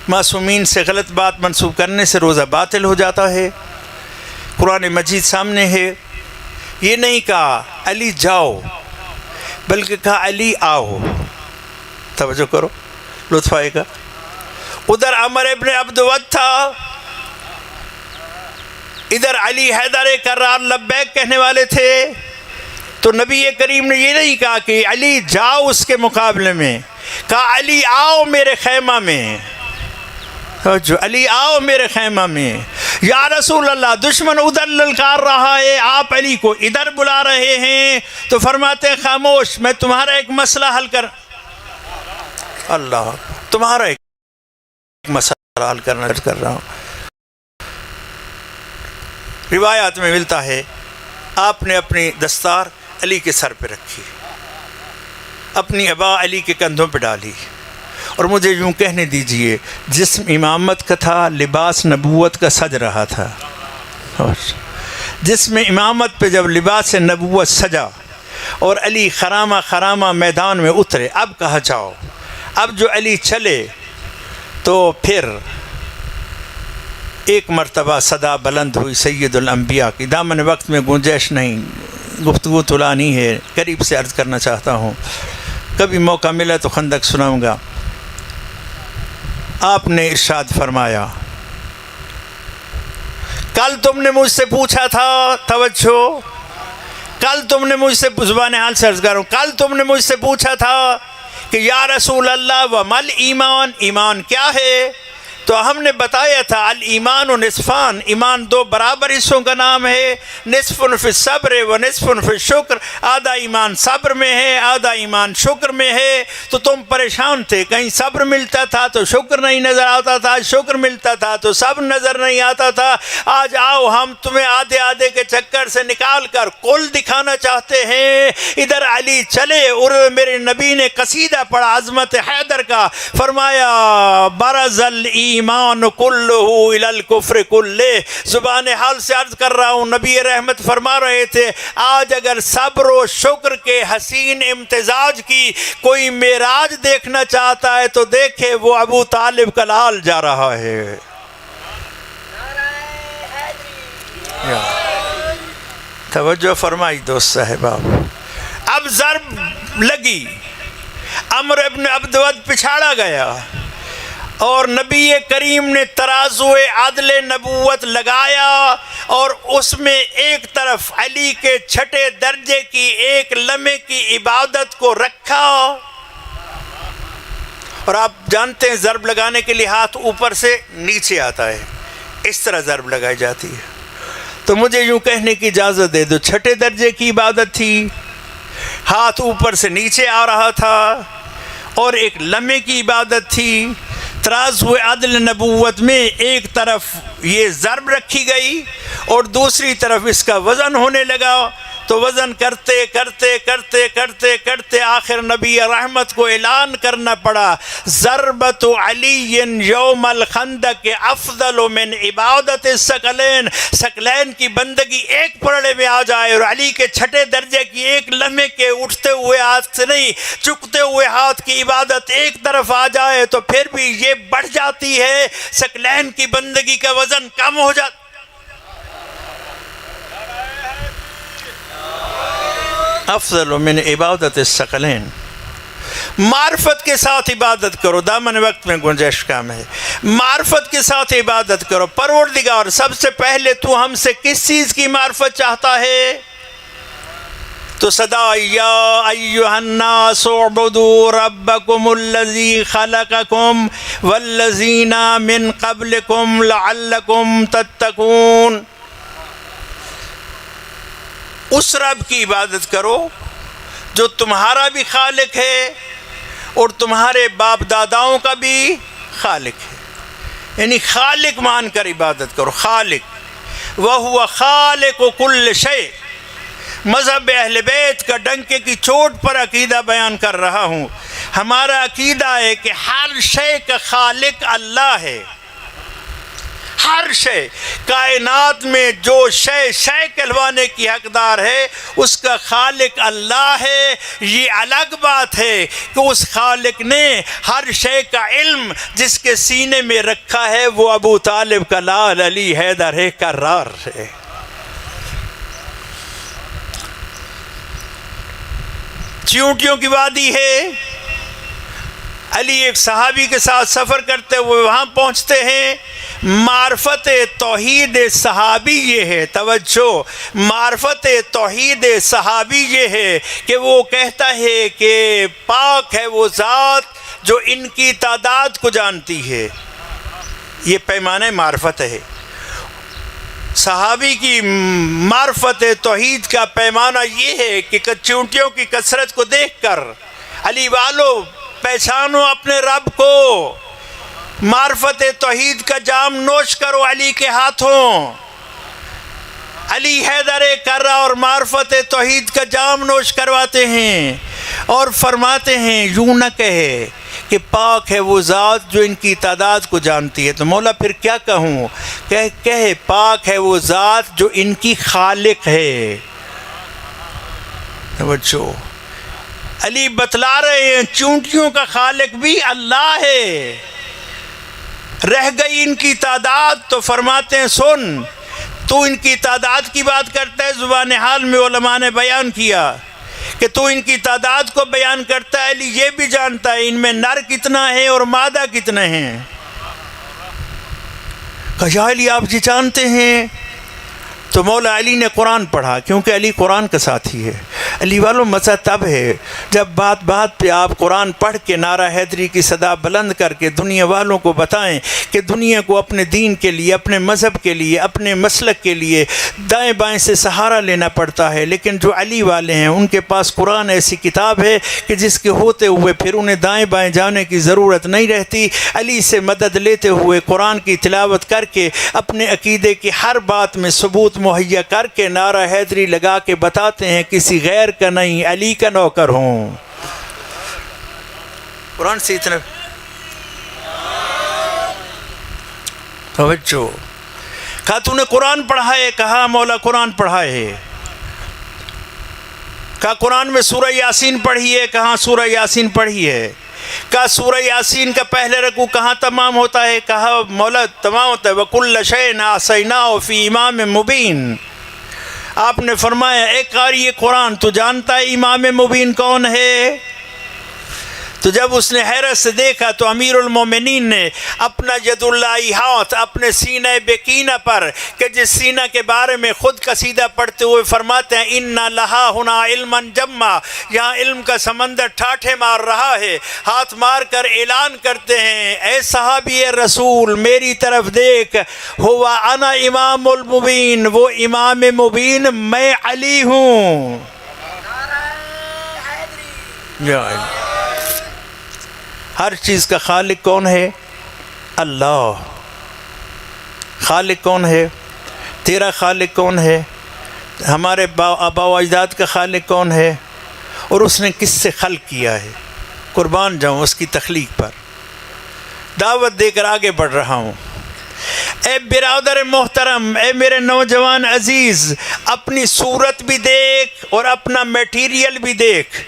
معصومین سے غلط بات منسوب کرنے سے روزہ باطل ہو جاتا ہے، قرآن مجید سامنے ہے۔ یہ نہیں کہا علی جاؤ بلکہ کہا علی آؤ۔ توجہ کرو، لطف آئے گا۔ ادھر عمر ابن عبد ود تھا، ادھر علی حیدر کرار لبیک کہنے والے تھے، تو نبی کریم نے یہ نہیں کہا کہ علی جاؤ اس کے مقابلے میں، کہا علی آؤ میرے خیمہ میں، علی آؤ میرے خیمہ میں۔ یا رسول اللہ، دشمن ادھر للکار رہا ہے، آپ علی کو ادھر بلا رہے ہیں، تو فرماتے ہیں خاموش، میں تمہارا ایک مسئلہ حل تمہارا ایک مسئلہ حل کرنا کر رہا ہوں۔ روایات میں ملتا ہے آپ نے اپنی دستار علی کے سر پہ رکھی، اپنی عبا علی کے کندھوں پہ ڈالی، اور مجھے یوں کہنے دیجئے جسم امامت کا تھا، لباس نبوت کا سج رہا تھا۔ جسم امامت پہ جب لباس نبوت سجا اور علی خرامہ خرامہ میدان میں اترے. اب کہا جاؤ. اب جو علی چلے تو پھر ایک مرتبہ صدا بلند ہوئی سید الانبیاء کی. دامن وقت میں گنجائش نہیں، گفتگو طولانی ہے، قریب سے عرض کرنا چاہتا ہوں، کبھی موقع ملا تو خندق سناؤں گا. آپ نے ارشاد فرمایا، کل تم نے مجھ سے پوچھا تھا، توجہ، کل تم نے مجھ سے، زبان حال سے عرض کر رہا ہوں، کل تم نے مجھ سے پوچھا تھا کہ یا رسول اللہ ومل ایمان، ایمان کیا ہے؟ تو ہم نے بتایا تھا الایمان نصفان، ایمان دو برابر حصوں کا نام ہے، نصف فی الصبر و نصف فی الشکر، آدھا ایمان صبر میں ہے، آدھا ایمان شکر میں ہے. تو تم پریشان تھے، کہیں صبر ملتا تھا تو شکر نہیں نظر آتا تھا، شکر ملتا تھا تو صبر نظر نہیں آتا تھا. آج آؤ ہم تمہیں آدھے آدھے کے چکر سے نکال کر کل دکھانا چاہتے ہیں. ادھر علی چلے اور میرے نبی نے قصیدہ پڑھا عظمت حیدر کا، فرمایا برز ایمان کلہ الی الکفر کلہ. زبان حال سے عرض کر رہا ہوں، نبی رحمت فرما رہے تھے آج اگر صبر و شکر کے حسین امتزاج کی کوئی معراج دیکھنا چاہتا ہے تو دیکھے، وہ ابو طالب کا لال جا رہا ہے. توجہ فرمائی دوست صاحباب. اب ضرب لگی، عمرو ابن عبد ود پچھاڑا گیا اور نبی کریم نے ترازو عدل نبوت لگایا اور اس میں ایک طرف علی کے چھٹے درجے کی ایک لمحے کی عبادت کو رکھا. اور آپ جانتے ہیں ضرب لگانے کے لیے ہاتھ اوپر سے نیچے آتا ہے، اس طرح ضرب لگائی جاتی ہے. تو مجھے یوں کہنے کی اجازت دے دو، چھٹے درجے کی عبادت تھی، ہاتھ اوپر سے نیچے آ رہا تھا، اور ایک لمحے کی عبادت تھی. ترازو عدل نبوت میں ایک طرف یہ ضرب رکھی گئی اور دوسری طرف اس کا وزن ہونے لگا. تو وزن کرتے کرتے کرتے کرتے کرتے آخر نبی رحمت کو اعلان کرنا پڑا، ضربت علی یوم الخندق افضل من عبادت الثقلین. ثقلین کی بندگی ایک پلڑے میں آ جائے اور علی کے چھٹے درجے کی ایک لمحے کے اٹھتے ہوئے ہاتھ سے نہیں، چکتے ہوئے ہاتھ کی عبادت ایک طرف آ جائے تو پھر بھی یہ بڑھ جاتی ہے، ثقلین کی بندگی کا وزن کم ہو جاتا. افضل من عبادت الثقلین. معرفت کے ساتھ عبادت کرو، دامن وقت میں گنجائش کام ہے، معرفت کے ساتھ عبادت کرو. پروردگار سب سے پہلے تو ہم سے کس چیز کی معرفت چاہتا ہے؟ تو صدا یا ایھا الناس اعبدوا ربکم الذی خلقکم والذین من قبلکم لعلکم تتقون. اس رب کی عبادت کرو جو تمہارا بھی خالق ہے اور تمہارے باپ داداؤں کا بھی خالق ہے. یعنی خالق مان کر عبادت کرو. خالق وَهُوَ خَالِقُ كُلِّ شَيْءٍ. مذہب اہل بیت کا ڈنکے کی چوٹ پر عقیدہ بیان کر رہا ہوں. ہمارا عقیدہ ہے کہ ہر شے کا خالق اللہ ہے. ہر شے کائنات میں جو شے کہلوانے کی حقدار ہے اس کا خالق اللہ ہے. یہ الگ بات ہے کہ اس خالق نے ہر شے کا علم جس کے سینے میں رکھا ہے وہ ابو طالب کا لال علی حیدر ہے، کرار ہے. چیونٹیوں کی وادی ہے. علی ایک صحابی کے ساتھ سفر کرتے ہوئے وہاں پہنچتے ہیں. معرفت توحید صحابی یہ ہے، توجہ، معرفت توحید صحابی یہ ہے کہ وہ کہتا ہے کہ پاک ہے وہ ذات جو ان کی تعداد کو جانتی ہے. یہ پیمانہ معرفت ہے. صحابی کی معرفت توحید کا پیمانہ یہ ہے کہ چونٹیوں کی کثرت کو دیکھ کر علی والو پہچانو اپنے رب کو. معرفت توحید کا جام نوش کرو علی کے ہاتھوں. علی حیدر کرہ اور معرفت توحید کا جام نوش کرواتے ہیں اور فرماتے ہیں یوں نہ کہے کہ پاک ہے وہ ذات جو ان کی تعداد کو جانتی ہے. تو مولا پھر کیا کہوں؟ کہے پاک ہے وہ ذات جو ان کی خالق ہے. توجہ، علی بتلا رہے ہیں چونٹیوں کا خالق بھی اللہ ہے. رہ گئی ان کی تعداد تو فرماتے ہیں سن، تو ان کی تعداد کی بات کرتا ہے. زبان حال میں علماء نے بیان کیا کہ تو ان کی تعداد کو بیان کرتا ہے. علی یہ بھی جانتا ہے ان میں نر کتنا ہے اور مادہ کتنے ہیں. کہا یا علی آپ جی جانتے ہیں؟ تو مولا علی نے قرآن پڑھا، کیونکہ علی قرآن کا ساتھی ہے. علی والوں مزہ تب ہے جب بات بات پہ آپ قرآن پڑھ کے نعرہ حیدری کی صدا بلند کر کے دنیا والوں کو بتائیں کہ دنیا کو اپنے دین کے لیے، اپنے مذہب کے لیے، اپنے مسلک کے لیے دائیں بائیں سے سہارا لینا پڑتا ہے. لیکن جو علی والے ہیں ان کے پاس قرآن ایسی کتاب ہے کہ جس کے ہوتے ہوئے پھر انہیں دائیں بائیں جانے کی ضرورت نہیں رہتی. علی سے مدد لیتے ہوئے قرآن کی تلاوت کر کے اپنے عقیدے کی ہر بات میں ثبوت مہیا کر کے نعرہ حیدری لگا کے بتاتے ہیں کسی غیر کا نہیں، علی کا نوکر ہوں. قرآن سے اتنا توجہ. کہا تو نے قرآن پڑھا ہے؟ کہا مولا قرآن پڑھا ہے. کہا قرآن میں سورہ یاسین پڑھی ہے؟ کہاں سورہ یاسین پڑھی ہے. کہا سورہ یاسین کا پہلے رکوع کہاں تمام ہوتا ہے؟ کہا مولا تمام ہوتا ہے وَكُلَّ شَيْءٍ أَحْصَيْنَاهُ فِي إِمَامٍ مُبِينٍ. آپ نے فرمایا اے قاری قرآن تو جانتا ہے امام مبین کون ہے؟ تو جب اس نے حیرت سے دیکھا تو امیر المومنین نے اپنا ید اللہ ہاتھ اپنے سینہ بکینہ پر، کہ جس سینہ کے بارے میں خود قصیدہ پڑھتے ہوئے فرماتے ہیں اِنَّ لَهَا هُنَا عِلْمًا جَمًّا، یہاں علم کا سمندر ٹھاٹھے مار رہا ہے. ہاتھ مار کر اعلان کرتے ہیں اے صحابی رسول میری طرف دیکھ، ہوا انا امام المبین، وہ امام مبین میں علی ہوں. یا علی. ہر چیز کا خالق کون ہے؟ اللہ. خالق کون ہے؟ تیرا خالق کون ہے؟ ہمارے آبا و اجداد کا خالق کون ہے؟ اور اس نے کس سے خلق کیا ہے؟ قربان جاؤں اس کی تخلیق پر. دعوت دے کر آگے بڑھ رہا ہوں. اے برادر محترم، اے میرے نوجوان عزیز، اپنی صورت بھی دیکھ اور اپنا میٹیریل بھی دیکھ.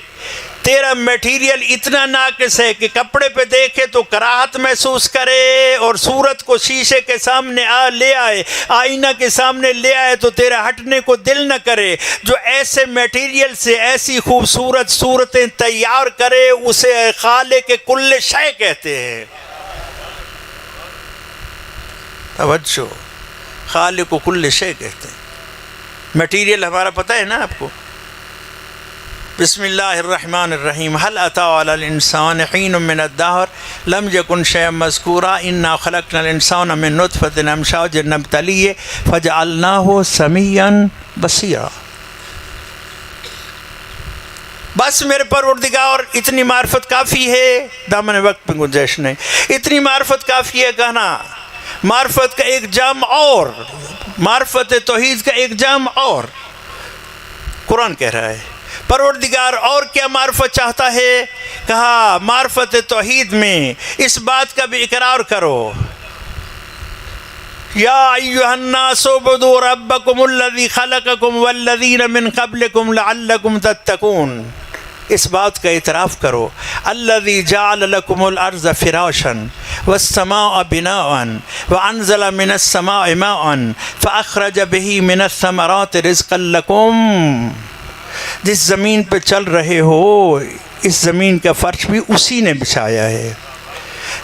تیرا میٹیریل اتنا ناقص ہے کہ کپڑے پہ دیکھے تو کراہت محسوس کرے، اور صورت کو شیشے کے سامنے لے آئے، آئینہ کے سامنے لے آئے تو تیرا ہٹنے کو دل نہ کرے. جو ایسے میٹیریل سے ایسی خوبصورت صورتیں تیار کرے اسے خالق کل شے کہتے ہیں. توجہ، خالق کل شے کہتے ہیں. میٹیریل ہمارا پتہ ہے نا آپ کو. بسم اللہ الرحمن الرحیم. هل اتى على الانسان حين من الدهر لم يكن شيئا مذكورا انا خلقنا الانسان من نطفة امشاج نبتليه فجعلناه سميعا بصيرا. بس میرے پروردگار اتنی معرفت کافی ہے. دامن وقت میں گنجائش نہیں. اتنی معرفت کافی ہے کہنا. معرفت کا ایک جام اور، معرفت توحید کا ایک جام اور. قرآن کہہ رہا ہے پروردگار اور کیا معرفت چاہتا ہے؟ کہا معرفت توحید میں اس بات کا بھی اقرار کرو یا ایھا الناس اعبدوا ربکم الذی خلقکم والذین من قبلکم لعلکم تتقون. اس بات کا اعتراف کرو الذی جعل لکم الارض فراشا والسماء بناء وانزل من السماء ماء فاخرج به من الثمرات رزقا لکم. جس زمین پہ چل رہے ہو اس زمین کا فرش بھی اسی نے بچھایا ہے.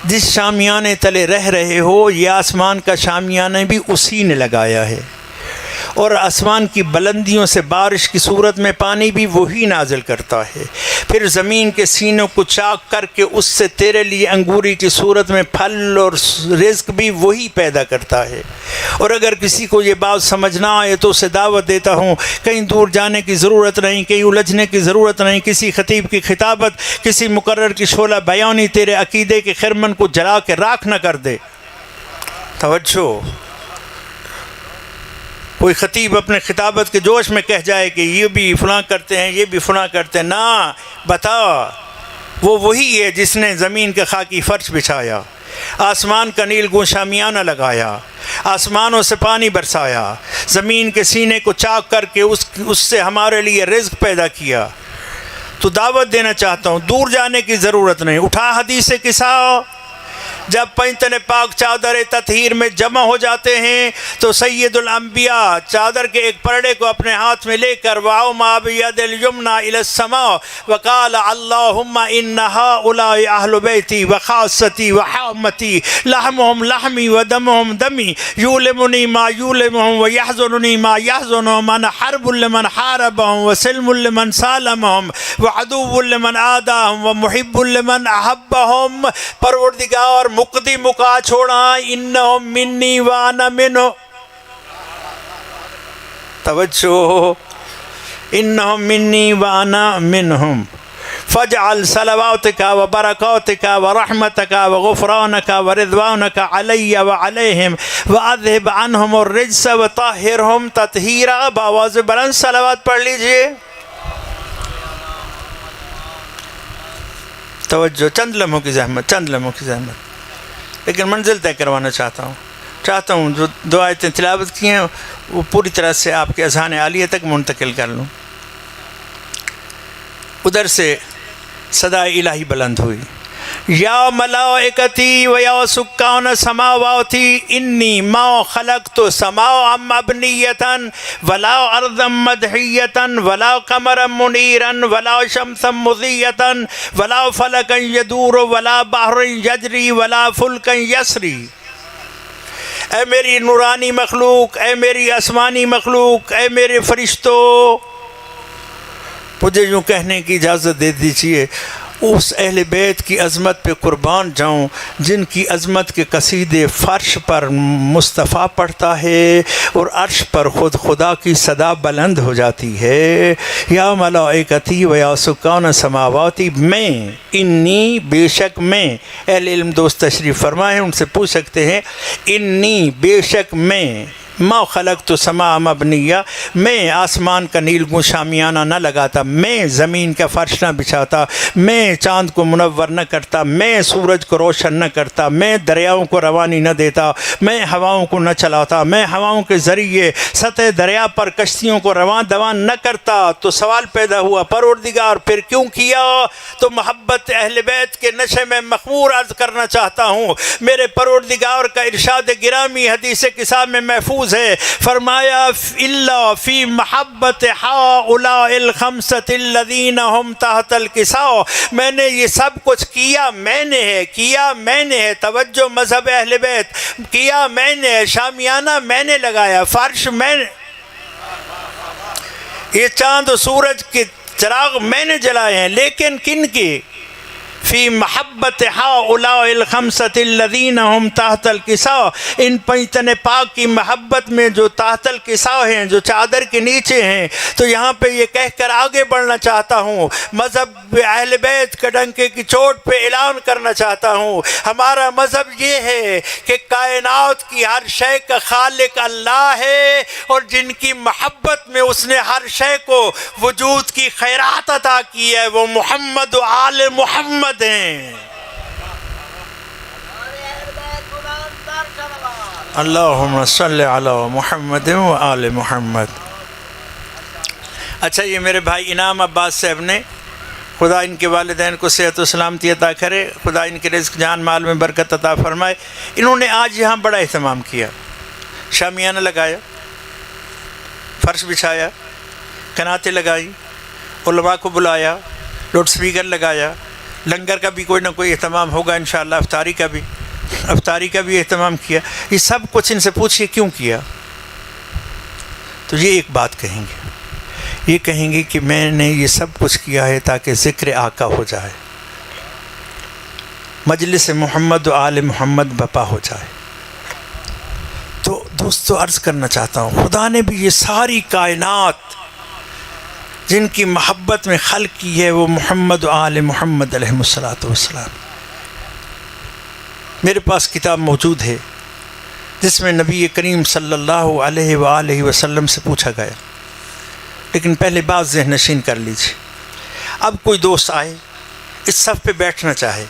جس شامیانے تلے رہ رہے ہو یہ آسمان کا شامیانہ بھی اسی نے لگایا ہے. اور آسمان کی بلندیوں سے بارش کی صورت میں پانی بھی وہی نازل کرتا ہے. پھر زمین کے سینوں کو چاک کر کے اس سے تیرے لیے انگوری کی صورت میں پھل اور رزق بھی وہی پیدا کرتا ہے. اور اگر کسی کو یہ بات سمجھنا آئے تو اسے دعوت دیتا ہوں کہیں دور جانے کی ضرورت نہیں، کہیں الجھنے کی ضرورت نہیں. کسی خطیب کی خطابت، کسی مقرر کی شعلہ بیانی تیرے عقیدے کے خرمن کو جلا کے راکھ نہ کر دے. توجہ، کوئی خطیب اپنے خطابت کے جوش میں کہہ جائے کہ یہ بھی فلاں کرتے ہیں، یہ بھی فلاں کرتے ہیں. نہ، بتا وہ وہی ہے جس نے زمین کا خاکی فرش بچھایا. آسمان کا نیل گوں شامیانہ لگایا، آسمانوں سے پانی برسایا، زمین کے سینے کو چاک کر کے اس سے ہمارے لیے رزق پیدا کیا۔ تو دعوت دینا چاہتا ہوں، دور جانے کی ضرورت نہیں۔ اٹھا حدیث قصہ، جب پنجتن پاک چادر تطہیر میں جمع ہو جاتے ہیں تو سید الانبیاء چادر کے ایک پرڑے کو اپنے ہاتھ میں لے کر وَعَوْمَا بِيَدِ الْيُمْنَى إِلَى السَّمَاءِ وَقَالَ اللَّهُمَّ إِنَّ هَؤُلَاءِ أَهْلُ بَيْتِي وَخَاصَّتِي وَحَامَتِي لَحْمُهُمْ لَحْمِي وَدَمُهُمْ دَمِي يُؤْلِمُنِي مَا يُؤْلِمُهُمْ وَيَحْزُنُنِي مَا يَحْزُنُهُمْ أَنَا حَرْبٌ لِمَنْ حَارَبَهُمْ وَسِلْمٌ لِمَنْ سَالَمَهُمْ وَعَدُوٌّ لِمَنْ عَادَاهُمْ وَمُحِبٌّ لِمَنْ أَحَبَّهُمْ۔ پروردگار مقدی مکا چھوڑا، انہم منی وانا منہ، توجہ، انہم منی وانا منہم، فاجعل صلواتک وبرکاتک ورحمتک وغفرانک ورضوانک علی وعلیہم واذہب عنہم الرجس وطہرہم تطہیرا۔ بآواز بلند صلوات پڑھ لیجئے۔ توجہ، چند لمحوں کی زحمت، چند لمحوں کی زحمت، لیکن منزل طے کروانا چاہتا ہوں جو دو آیتیں تلاوت کی ہیں وہ پوری طرح سے آپ کے اذہان عالیہ تک منتقل کر لوں۔ ادھر سے صدا الہی بلند ہوئی، یا ملائکتی و یا سکان سماواتی انی ما خلقت سماء مبنیتا ولا ارضا مدحیتا ولا قمرا منیرا ولا شمسا مضیتا ولا فلکا یدور ولا بحر یجری ولا فلکا یسری۔ اے میری نورانی مخلوق، اے میری آسمانی مخلوق، اے میرے فرشتوں، مجھے یوں کہنے کی اجازت دے دیجیے، اس اہل بیت کی عظمت پہ قربان جاؤں جن کی عظمت کے قصیدے فرش پر مصطفیٰ پڑھتا ہے اور عرش پر خود خدا کی صدا بلند ہو جاتی ہے۔ یا ملائکتی و یا سکان سماواتی، میں، انی، بے شک میں، اہل علم دوست تشریف فرمائے، ان سے پوچھ سکتے ہیں، انی بے شک میں، ما خلقت سماء مبنیہ، میں آسمان کا نیلگوں شامیانہ نہ لگاتا، میں زمین کا فرش نہ بچھاتا، میں چاند کو منور نہ کرتا، میں سورج کو روشن نہ کرتا، میں دریاؤں کو روانی نہ دیتا، میں ہواؤں کو نہ چلاتا، میں ہواؤں کے ذریعے سطح دریا پر کشتیوں کو روان دوان نہ کرتا۔ تو سوال پیدا ہوا، پروردگار پھر کیوں کیا؟ تو محبت اہل بیت کے نشے میں مخمور عرض کرنا چاہتا ہوں، میرے پروردگار کا ارشاد گرامی حدیث قصہ میں محفوظ ہے، فرمایا الا فی محبت ہؤلاء الخمسۃ الذین هم تحت الکساء، میں نے یہ سب کچھ کیا میں نے ہے، کیا میں نے ہے، توجہ مذہب اہل بیت، کیا میں نے ہے، شامیانہ میں نے لگایا، فرش میں نے، یہ چاند و سورج کے چراغ میں نے جلائے ہیں، لیکن کن کی؟ فی محبت ہؤلاء الخمسۃ الذین هم تحت الکساء، ان پنجتن پاک کی محبت میں جو تحت الکساء ہیں، جو چادر کے نیچے ہیں۔ تو یہاں پہ یہ کہہ کر آگے بڑھنا چاہتا ہوں، مذہب اہل بیت کا ڈنکے کی چوٹ پہ اعلان کرنا چاہتا ہوں، ہمارا مذہب یہ ہے کہ کائنات کی ہر شے کا خالق اللہ ہے، اور جن کی محبت میں اس نے ہر شے کو وجود کی خیرات عطا کی ہے وہ محمد و آل محمد ہیں۔ اللہم صلی علی محمد و آل محمد۔ اچھا، یہ میرے بھائی انعام عباس صاحب نے، خدا ان کے والدین کو صحت و سلامتی عطا کرے، خدا ان کے رزق جان مال میں برکت عطا فرمائے، انہوں نے آج یہاں بڑا اہتمام کیا، شامیانہ لگایا، فرش بچھایا، کناتیں لگائی، علماء کو بلایا، لاؤڈ سپیکر لگایا، لنگر کا بھی کوئی نہ کوئی اہتمام ہوگا انشاءاللہ، افطاری کا بھی اہتمام کیا۔ یہ سب کچھ ان سے پوچھئے کیوں کیا؟ تو یہ ایک بات کہیں گے، یہ کہیں گے کہ میں نے یہ سب کچھ کیا ہے تاکہ ذکر آقا ہو جائے، مجلس محمد و آل محمد بپا ہو جائے۔ تو دوستو عرض کرنا چاہتا ہوں، خدا نے بھی یہ ساری کائنات جن کی محبت میں خلق کی ہے وہ محمد و آل محمد علیہ السلام۔ میرے پاس کتاب موجود ہے جس میں نبی کریم صلی اللہ علیہ وآلہ وسلم سے پوچھا گیا، لیکن پہلے بات ذہن نشین کر لیجیے۔ اب کوئی دوست آئے، اس صف پہ بیٹھنا چاہے،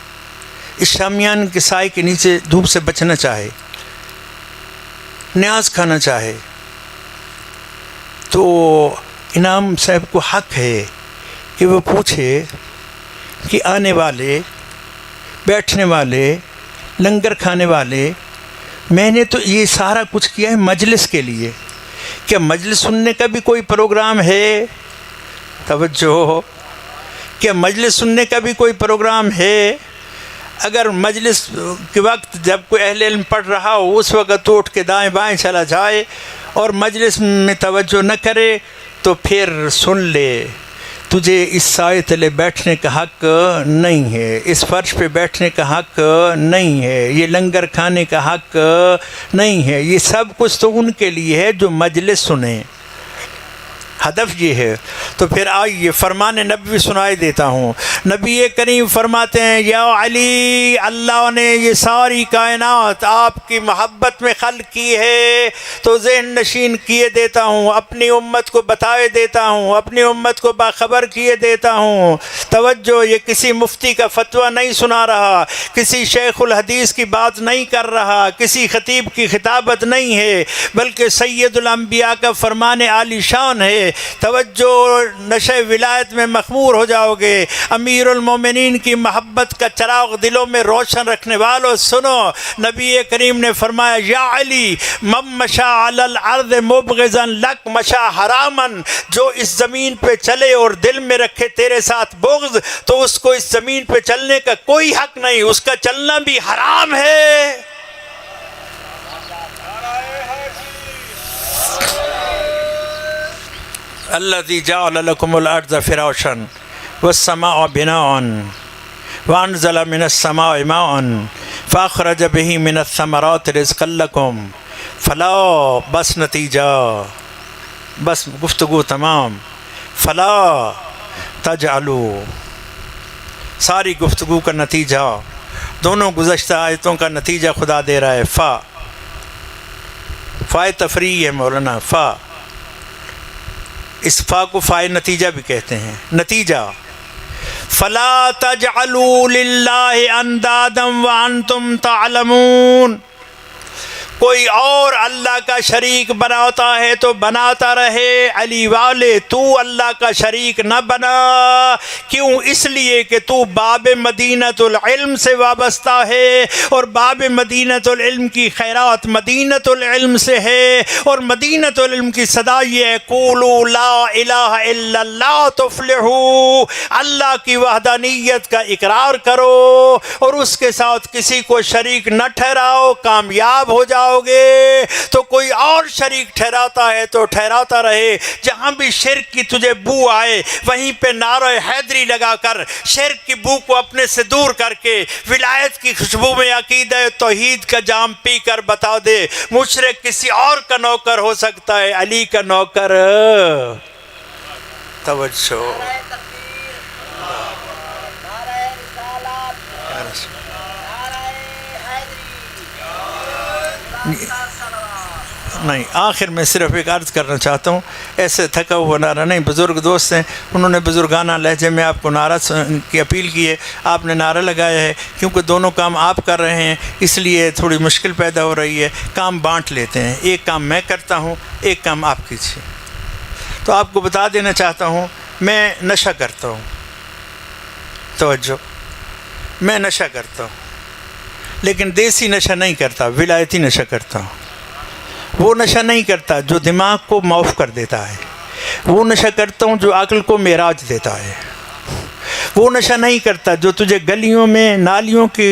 اس شامیان کے سائے کے نیچے دھوپ سے بچنا چاہے، نیاز کھانا چاہے، تو انعام صاحب کو حق ہے کہ وہ پوچھے کہ آنے والے، بیٹھنے والے، لنگر کھانے والے، میں نے تو یہ سارا کچھ کیا ہے مجلس کے لیے، کیا مجلس سننے کا بھی کوئی پروگرام ہے؟ توجہ، کیا مجلس سننے کا بھی کوئی پروگرام ہے؟ اگر مجلس کے وقت جب کوئی اہل علم پڑھ رہا ہو اس وقت تو اٹھ کے دائیں بائیں چلا جائے اور مجلس میں توجہ نہ کرے تو پھر سن لے، تجھے اس سائے تلے بیٹھنے کا حق نہیں ہے، اس فرش پہ بیٹھنے کا حق نہیں ہے، یہ لنگر کھانے کا حق نہیں ہے، یہ سب کچھ تو ان کے لیے ہے جو مجلس سنیں، ہدف یہ ہے۔ تو پھر آئیے فرمان نبوی سنائی دیتا ہوں۔ نبی کریم فرماتے ہیں، یا علی، اللہ نے یہ ساری کائنات آپ کی محبت میں خلق کی ہے تو ذہن نشین کیے دیتا ہوں، اپنی امت کو بتائے دیتا ہوں، اپنی امت کو باخبر کیے دیتا ہوں۔ توجہ، یہ کسی مفتی کا فتویٰ نہیں سنا رہا، کسی شیخ الحدیث کی بات نہیں کر رہا، کسی خطیب کی خطابت نہیں ہے، بلکہ سید الانبیاء کا فرمان عالی شان ہے۔ توجہ، نشہ ولایت میں مخمور ہو جاؤ گے۔ امیر المومنین کی محبت کا چراغ دلوں میں روشن رکھنے والوں سنو، نبی کریم نے فرمایا، یا علی، من مشا علی الارض مبغضا لک مشا حراما، جو اس زمین پہ چلے اور دل میں رکھے تیرے ساتھ بغض تو اس کو اس زمین پہ چلنے کا کوئی حق نہیں، اس کا چلنا بھی حرام ہے۔ الذی جعل لکم الارض فراشا والسماء بناء وانزل من السماء ماء فاخرج به من الثمرات رزقا لکم فلا، بس نتیجہ، بس گفتگو تمام، فلا تجعلوا، ساری گفتگو کا نتیجہ، دونوں گزشتہ آیتوں کا نتیجہ خدا دے رہا ہے۔ فائے تفریح ہے مولانا، اس فا کو فائے نتیجہ بھی کہتے ہیں، نتیجہ، فلا تجعلوا للہ اندادا وانتم تعلمون، کوئی اور اللہ کا شریک بناتا ہے تو بناتا رہے، علی والے تو اللہ کا شریک نہ بنا۔ کیوں؟ اس لیے کہ تو باب مدینۃ العلم سے وابستہ ہے، اور باب مدینۃ العلم کی خیرات مدینۃ العلم سے ہے، اور مدینۃ العلم کی صدا یہ ہے، قولوا لا الہ الا اللہ تفلحوا، اللہ کی وحدانیت کا اقرار کرو اور اس کے ساتھ کسی کو شریک نہ ٹھہراؤ، کامیاب ہو جاؤ گے۔ تو کوئی اور شریک ٹھہراتا ہے تو ٹھہراتا رہے، جہاں بھی شرک کی تجھے بو آئے وہیں پہ نعرہ حیدری لگا کر شرک کی بو کو اپنے سے دور کر کے ولایت کی خوشبو میں عقیدہ توحید کا جام پی کر بتا دے، مشرک کسی اور کا نوکر ہو سکتا ہے، علی کا نوکر۔ توجہ، نہیں، آخر میں صرف ایک عرض کرنا چاہتا ہوں، ایسے تھکا ہوا نعرہ نہیں، بزرگ دوست ہیں، انہوں نے بزرگانہ لہجے میں آپ کو نعرہ کی اپیل کی ہے، آپ نے نعرہ لگایا ہے، کیونکہ دونوں کام آپ کر رہے ہیں اس لیے تھوڑی مشکل پیدا ہو رہی ہے، کام بانٹ لیتے ہیں، ایک کام میں کرتا ہوں، ایک کام آپ کیجیے۔ تو آپ کو بتا دینا چاہتا ہوں، میں نشہ کرتا ہوں، توجہ، میں نشہ کرتا ہوں، لیکن دیسی نشہ نہیں کرتا، ولایتی نشہ کرتا ہوں۔ وہ نشہ نہیں کرتا جو دماغ کو معاف کر دیتا ہے، وہ نشہ کرتا ہوں جو عقل کو معراج دیتا ہے، وہ نشہ نہیں کرتا جو تجھے گلیوں میں نالیوں کے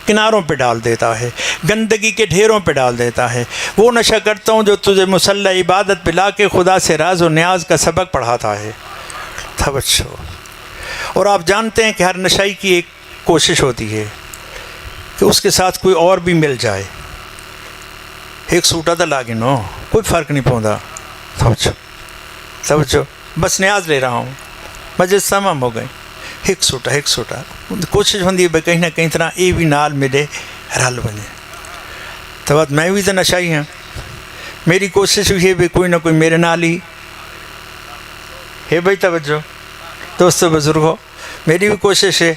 کناروں پہ ڈال دیتا ہے، گندگی کے ڈھیروں پہ ڈال دیتا ہے، وہ نشہ کرتا ہوں جو تجھے مصلی عبادت پہ لا کے خدا سے راز و نیاز کا سبق پڑھاتا ہے۔ توجہ، اور آپ جانتے ہیں کہ ہر نشائی کی ایک کوشش ہوتی ہے کہ اس کے ساتھ کوئی اور بھی مل جائے، ایک سوٹا تو لاگے نو، کوئی فرق نہیں پوندا۔ توجہ، بس نیاز لے رہا ہوں، مجلس تمام ہو گئی، ایک سوٹا، کوشش ہوندی ہے کہیں نہ کہیں طرح یہ بھی نال ملے، رل بنے۔ تو بات میں بھی تو نشائی ہوں، میری کوشش ہوئی ہے بھی کوئی نہ کوئی میرے نال ہی ہے۔ بھائی توجہ دوستو بزرگو، میری بھی کوشش ہے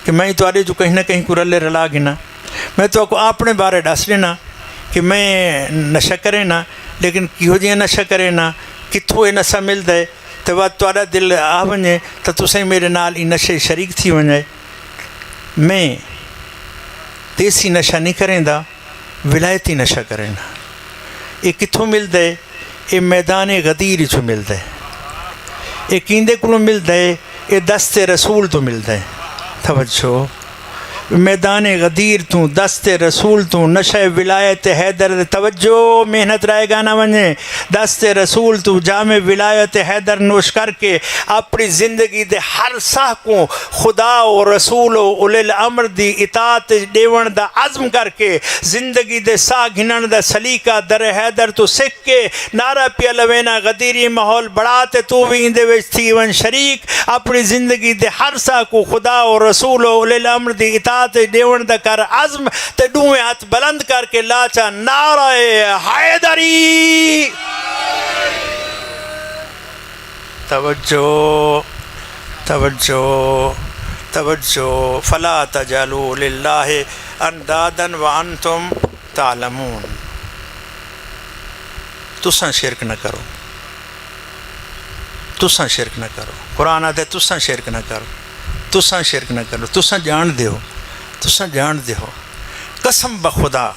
کہ میں تھوڑے جو کہیں نہ کہیں کو رلے رلا گنا، میں تو کو اپنے بارے دس لینا کہ میں نشہ کرے نا، لیکن کہو جی نشہ کرے نا، کتوں یہ نشہ ملتا ہے، تو بعد تھوڑا دل آ ونے تو تسیں میرے نال ان نشے شریک تھی ونے۔ میں دیسی نشہ نہیں کریں دا، ولایتی نشہ کریں نا۔ یہ کتوں ملتا ہے؟ یہ میدان غدیر چو ملتا ہے، یہ کیندے کو ملتا ہے؟ یہ دست رسول تو ملتا ہے۔ توجہ، میدان غدیر تو، دست رسول تو، نشہ ولایت حیدر، توجہ محنت رائے گانا ونجے، دست رسول تو جامع ولایت حیدر نوش کر کے اپنی زندگی دے ہر ساہ کو خدا و رسول و اولی الامر دی اطاعت دیون دا عزم کر کے زندگی دے ساہ گھنن دا سلیقہ در حیدر تو سکھ کے نعرہ پیا لوینا غدیری ماحول بڑھاتے تو بھی اندے وچ تھی ون شریک اپنی زندگی دے ہر ساہ کو خدا و رسول و اولی الامر دی اطاعت دیون دا کر عزم تے دوئے ہاتھ بلند کر کے لاچا نعرہ حیدری۔ توجہ توجہ توجہ، فلا تجعلوا للہ اندادا وانتم تعلمون۔ تساں شرک نہ کرو، تساں شرک نہ کرو، قرآن آتے تساں شرک نہ کرو، تساں شرک نہ کرو، تساں جان دیو، تساں جان دیو۔ قسم بخدا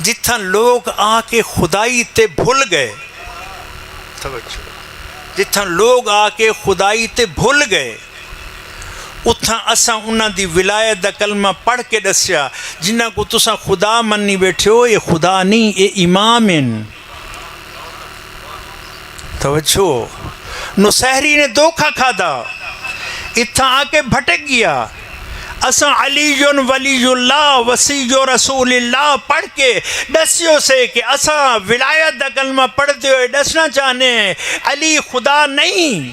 جتھاں لوگ آ کے خدائی تے بھول گئے، توجہ، جتھاں لوگ آ کے خدائی تے بھول گئے، اتھاں اساں انہاں دی ولایت دا کلمہ پڑھ کے دسیا جنہاں کو تساں خدا منی بیٹھے ہو، یہ خدا نہیں، یہ امام ہیں۔ توجہ، نصیری نے دھوکہ کھادا، اتھاں آ کے بھٹک گیا۔ اساں علی ولی اللہ وسیع رسول اللہ پڑھ کے دسیوں سے کہ اساں ولایت دا کلمہ پڑھتے ہوئے دسنا چاہنے ہیں علی خدا نہیں،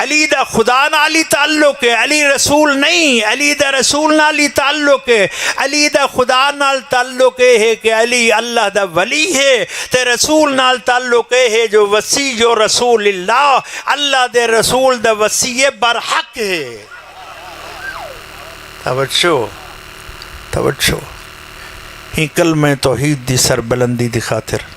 علی دا خدا نالی تعلق ہے، علی رسول نہیں، علی دا رسول نالی تعلق ہے، علی دا خدا نال تعلق ہے کہ علی اللہ دا ولی ہے، تے رسول نال تعلق ہے جو وسیع جو رسول اللہ، اللہ دے رسول دا وسیع برحق ہے۔ توجہ توجہ، ہی کلمہ توحید دی سربلندی دی خاطر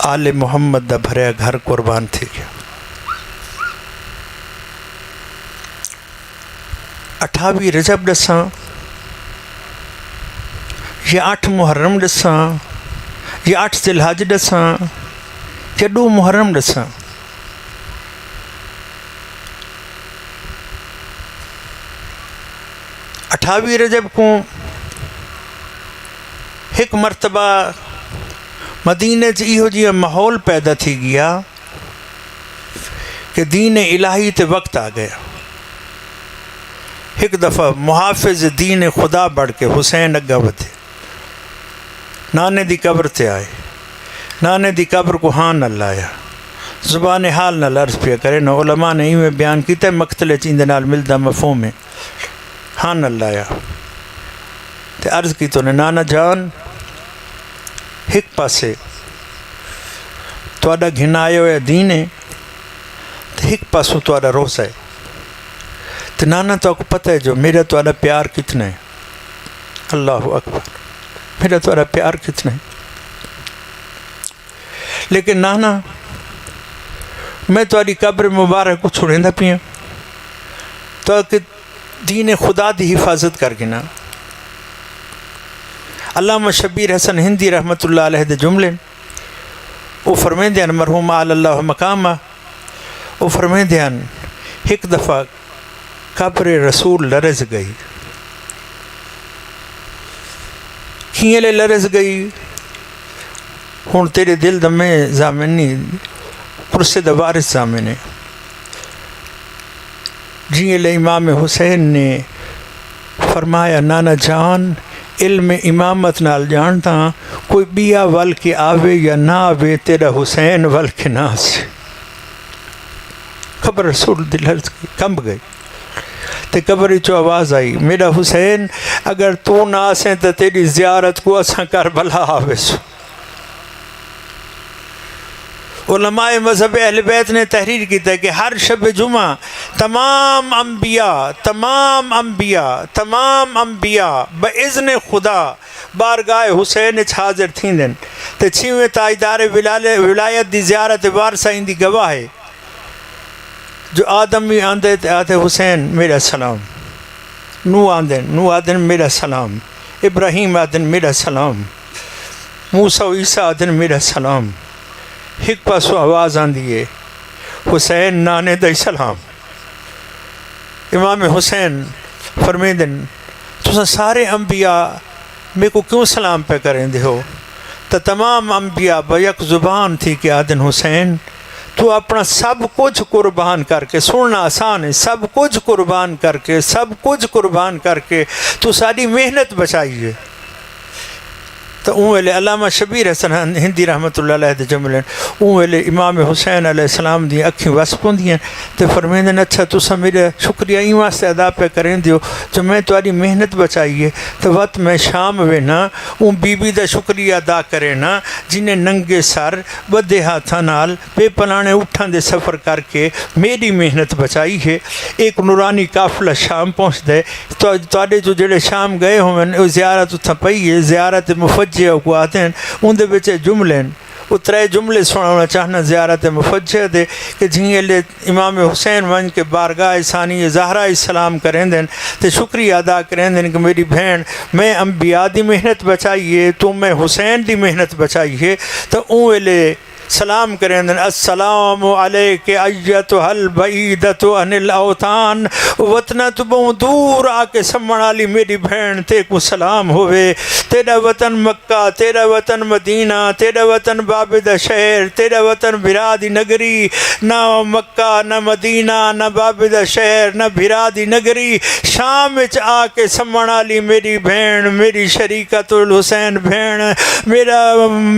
آل محمد دا بھریا گھر قربان تھی گیا۔ 28 رجب ڈساں یا 8 محرم ڈساں یا 8 ذی الحج ڈساں یا 2 محرم ڈساں، اٹھاویں رجب کو ایک مرتبہ مدینے چیہو جی ماحول پیدا تھی گیا کہ دین الہی تے وقت آ گیا۔ ایک دفعہ محافظ دین خدا بڑھ کے حسین اگا ودے، نانے دی قبر تے آئے، نانے دی قبر کو ہاں نہ لایا، زبان حال نہ لرز پیا کرے، نہ علماء نے ہی بیان کیتا ہے مقتل چیندے نال ملدا مفہوم ہے، ہاں نہ لایا تے عرض کی تو نے نانا جان ایک پاسے تواڈا گھنایا ہویا دین ہے تے ایک پاسوں تواڈا روزہ ہے، تے نانا تو کو پتہ ہے جو میرا تواڈا پیار کتنا ہے، اللہ اکبر، میرا تواڈا پیار کتنا ہے، لیکن نانا میں تواڈی قبر مبارک کو چھڑیندا پیا تو کہ دین خدا دی حفاظت کر گنا۔ علامہ شبیر حسن ہندی رحمت اللہ علیہ دے جملے وہ فرمائیں دیان مرحوم آل اللہ مقامہ، وہ فرمائیں دیان ایک دفعہ قبر رسول لرز گئی، کھیئے لے لرز گئی، ہون تیرے دل دمیں زامنی قرص دوارث زامنے جی لے امام حسین نے فرمایا نانا جان علم امامت نال جانتا کوئی بیا ول کے آوے یا نہ آوے تیرا حسین ول کے نہ سے، قبر رسول دل ہرز کی کمب گئی تے قبری چو آواز آئی میرا حسین اگر تو نہ آسیں تو تیری زیارت کو اساں کربلا آوے سو۔ علماء مذہب اہل بیت نے تحریر کی ہے کہ ہر شب جمعہ تمام انبیاء باذن خدا بارگاہ حسین حاضر تھیندن تے چھویں تاجدار ولایت دی زیارت وارثہ ان دی گواہ ہے. جو آدم بھی آندے آتے حسین میرا سلام، نو آدن میرا سلام، ابراہیم آدن میرا سلام، موسیٰ و عیسیٰ آدن میرا سلام. ایک پاسو آواز آندی ہے حسین نانے دے سلام. امام حسین فرمیدن تسا سارے انبیاء میں کو کیوں سلام پہ کریں دے ہو؟ تو تمام انبیاء بیک زبان تھی کہ آدن حسین تو اپنا سب کچھ قربان کر کے، سننا آسان ہے، سب کچھ قربان کر کے تو ساری محنت بچائیے. تو اون ویلے علامہ شبیر حسن ہندی رحمۃ اللہ علیہ دے جملے اون ویلے امام حسین علیہ السلام دی اکھیں وس پوندیاں تے فرمیندن اچھا تسا میرا شکریہ این واسطے ادا پہ کریں دیو جو میں تاری محنت بچائیے تو وقت میں شام وینا اون بی بی دا شکریہ ادا کرے نا جنہیں ننگے سر بدے ہاتھاں نال بے پلانے اٹھاں دے سفر کر کے میری محنت بچائی ہے. ایک نورانی قافلہ شام پہنچ دے تو تواڈے جو جڑے شام گئے ہوئے زیارت اتھاں پئی ہے، زیارت مفجع کو آتے ہیں ان دے بچے جملے وہ ترے جملے سنانا چاہنا زیارت مفجع دے کہ جھیں لے امام حسین ون کے بارگاہ ثانی زہرا سلام کریں دیں تے شکریہ ادا کریں دیں کہ میری بہن میں انبیاء دی محنت بچائیے تو میں حسین دی محنت بچائیے. تو اون لے سلام کریں دیں السلام علیک ایتھا البعیدۃ عن الاوطان، وطنہ بہت دور آ کے سمن والی میری بہن تے کو سلام ہوئے. تیرا وطن مکہ، تیرا وطن مدینہ، تیرا وطن بابدہ شہر، تیرا وطن بھرادی نگری، نہ مکہ نہ مدینہ نہ بابدہ شہر نہ بھرادی نگری، شام وچ آ کے سمن والی میری بہن، میری شریکۃ الحسین بہن،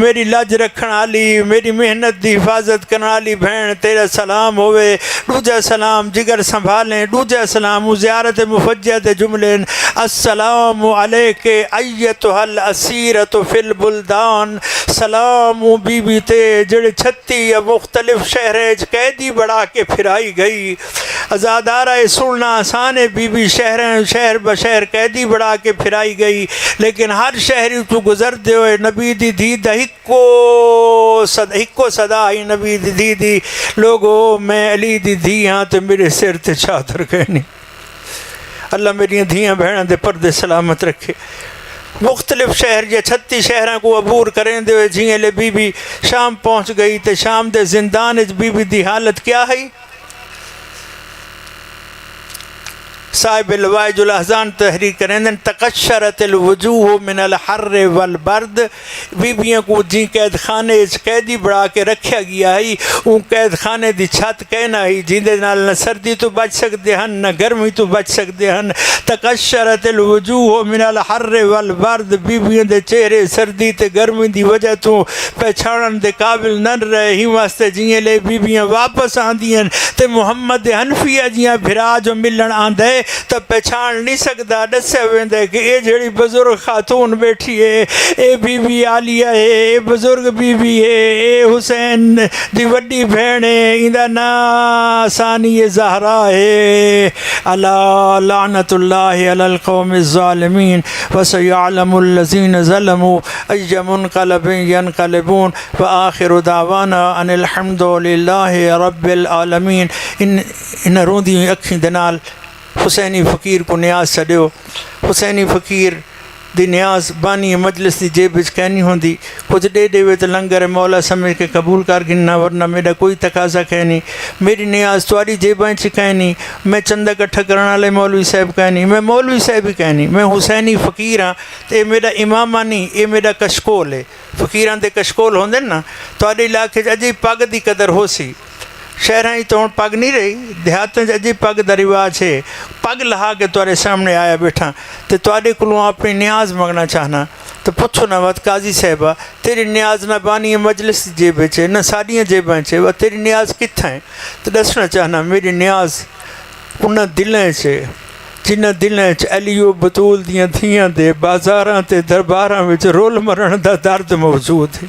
میری لج رکھن والی، میری محنت دی حفاظت کرنے والی بہن تیرا سلام ہوئے. دوجا سلام جگر سنبھالیں، دوجا سلام زیارت مفجع دے جملے السلام علیک ایتھا الاسیرۃ فی البلدان، سلام بی بی تے جڑے 36 یا مختلف شہریں قیدی بڑھا کے پھرائی گئی. ازادارہ سننا آسان ہے، بی بی شہر بشہر قیدی بڑھا کے پھرائی گئی، لیکن ہر شہری تو گزر دے ہوئے نبی دی دھی دا ہکو صدا ہی نبی دی دی لوگو میں علی دی دھی ہاں تو میرے سر تے چادر کہنی. اللہ میری دھیاں بہنوں دے پردے سلامت رکھے. مختلف شہر یا 36 شہراں کو عبور کریں دے ہوئے جھیں لے بی بی شام پہنچ گئی تے شام دے زندان وچ بی بی دی حالت کیا ہے؟ صاحب لوائج الاحزان تحریر کریں دیں تقشرت الوجوہ من الحر والبرد، بیبیاں کو جن قید خانے قیدی بڑھا کے رکھیا گیا ہے ان قید خانے دی چھت کہنا ہے جن دے نال نہ سردی تو بچ سکتے ہیں نہ گرمی تو بچ سکتے ہیں. تقشرت الوجوہ من الحر والبرد، بیبیاں دے چہرے سردی تے گرمی دی وجہ تو پہچانن دے قابل نہ رہے ہی واسطے جن لے بیبیاں واپس آندیاں تے محمد حنفیہ جیاں بھرا جو ملن آندے تو پہچان نہیں سکتا. دسے ویندے کہ اے جڑی بزرگ خاتون بیٹھی ہے اے بی بی عالیہ ہے، اے بزرگ بی بی ہے، اے حسین دی وڈی بہن ہے، ایندا نام ثانی زہرا ہے. الا لعنت اللہ علی القوم الظالمین وسیعلم الذین ظلموا ای منقلب ینقلبون وآخر دعوانا ان الحمد للہ رب العالمین. ان روندی اکھیں دے نال حسینی فقیر کو نیاز چھڈیو. حسینی فقیر دی نیاز بانی مجلس دی جیب وچ کہنی ہوندی کچھ دے دے تو لنگر مولا سمجھ کے قبول کر گننا، ورنہ میرا کوئی تقاضا کہنی. میری نیاز تواڈی جیباں چ کہنی، میں چندہ کٹھا کرن والے مولوی صاحب کہنی، میں مولوی صاحب ہی کہنی، میں حسینی فقیر ہاں تے اے میرا امامہ نہیں، اے میرا کشکول ہے. فقیراں دے کشکول ہوندے نا. تواڈے علاقے اجے پگ دی قدر ہو سی، شہراں ہی تو ہوں پگ نہیں رہی، دیہاتوں اجے پگ دا رواج ہے. پگ لہا کے تواڈے سامنے آیا بیٹھا تے تواڈے کولوں اپنی نیاز منگنا چاہنا تو پوچھو نہ وقت قاضی صاحبہ تیری نیاز نہ بانی مجلس دی جیب وچ نہ ساڈیاں جیباں چ، وہ تیری نیاز کتھاں ہے؟ تو دسنا چاہنا میری نیاز انہاں دلاں چ جنہاں دلاں چ علی و بطول دیاں دھیاں دے بازاراں تے درباراں وچ رول مرن دا درد موجود ہے.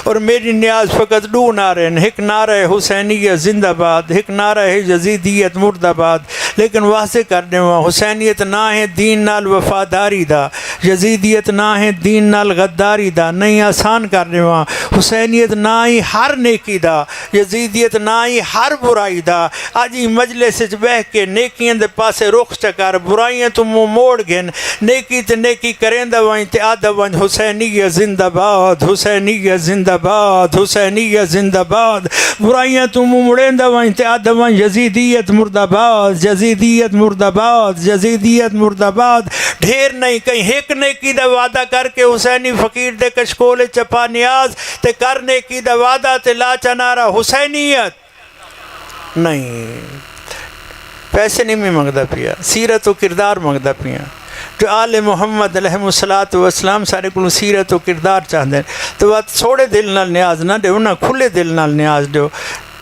اور میری نیاز فقط دو نعرے ہیں، ایک نعرہ حسینیت زندہ باد، ایک نعرہ یزیدیت مرد آباد۔ لیکن واضح کرنے وا حسینیت نہ ہے دین نال وفاداری دا، یزیدیت نہ ہے دین نال غداری دا، نہیں آسان کرنے وا حسینیت نہ ہی ہر نیکی دا، یزیدیت نہ ہی ہر برائی دا۔ اج ہی مجلس وچ بیٹھ کے نیکیاں دے پاسے رخ چکر، برائیاں تو منہ موڑ گن، نیکی تے نیکی کریندا وائیں تے آدا وائیں حسینیت زندہ باد، حسینیت زندہ باد، حسینیت زندہ باد۔ برائیاں تو منہ موڑیندا وائیں تے آدا وائیں یزیدیت مرد آباد، یزیدیت مرد آباد، یزیدیت مرد آباد۔ ڈھیر نہیں کہیں ایک نیکی دا وعدہ کر کے حسینی فقیر دے کشکول چپا نیاز تے کر نیکی دا وعدہ تے لا چنارا حسینیت نہیں۔ پیسے نہیں میں منگدا پیا، سیرت و کردار منگدا پیا۔ جو آل محمد علیہ السلام سارے کو سیرت و کردار چاہتے ہیں تو بات تھوڑے دل نال نیاز نہ دیو، نہ کھلے دل نال نیاز دیو،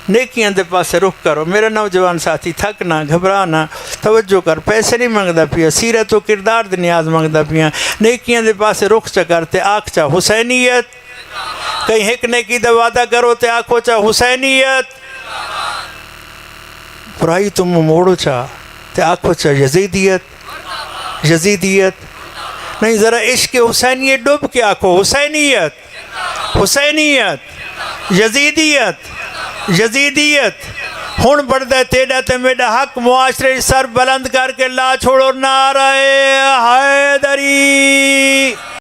نیکیاں دے پاسے رخ کرو۔ میرا نوجوان ساتھی تھک نہ گھبرا نہ، توجہ کر، پیسے نہیں منگدا پیا، سیرت و کردار دے نیاز منگدا پیا، نیکیاں دے پاسے رخ چکر تے آکھ چا حسینیت، کہیں ایک نیکی دا وعدہ کرو تے آکھو چا حسینیت، برائی تم موڑو چا تے آکھو چا یزیدیت، یزیدیت نہیں، ذرا عشق حسینیت ڈوب کے آکھو حسینیت، حسینیت، یزیدیت، یزیدیت۔ ہن بڑھدا ہے تیڈا تے میڈا حق، معاشرے سر بلند کر کے لا چھوڑو نعرہ حیدری۔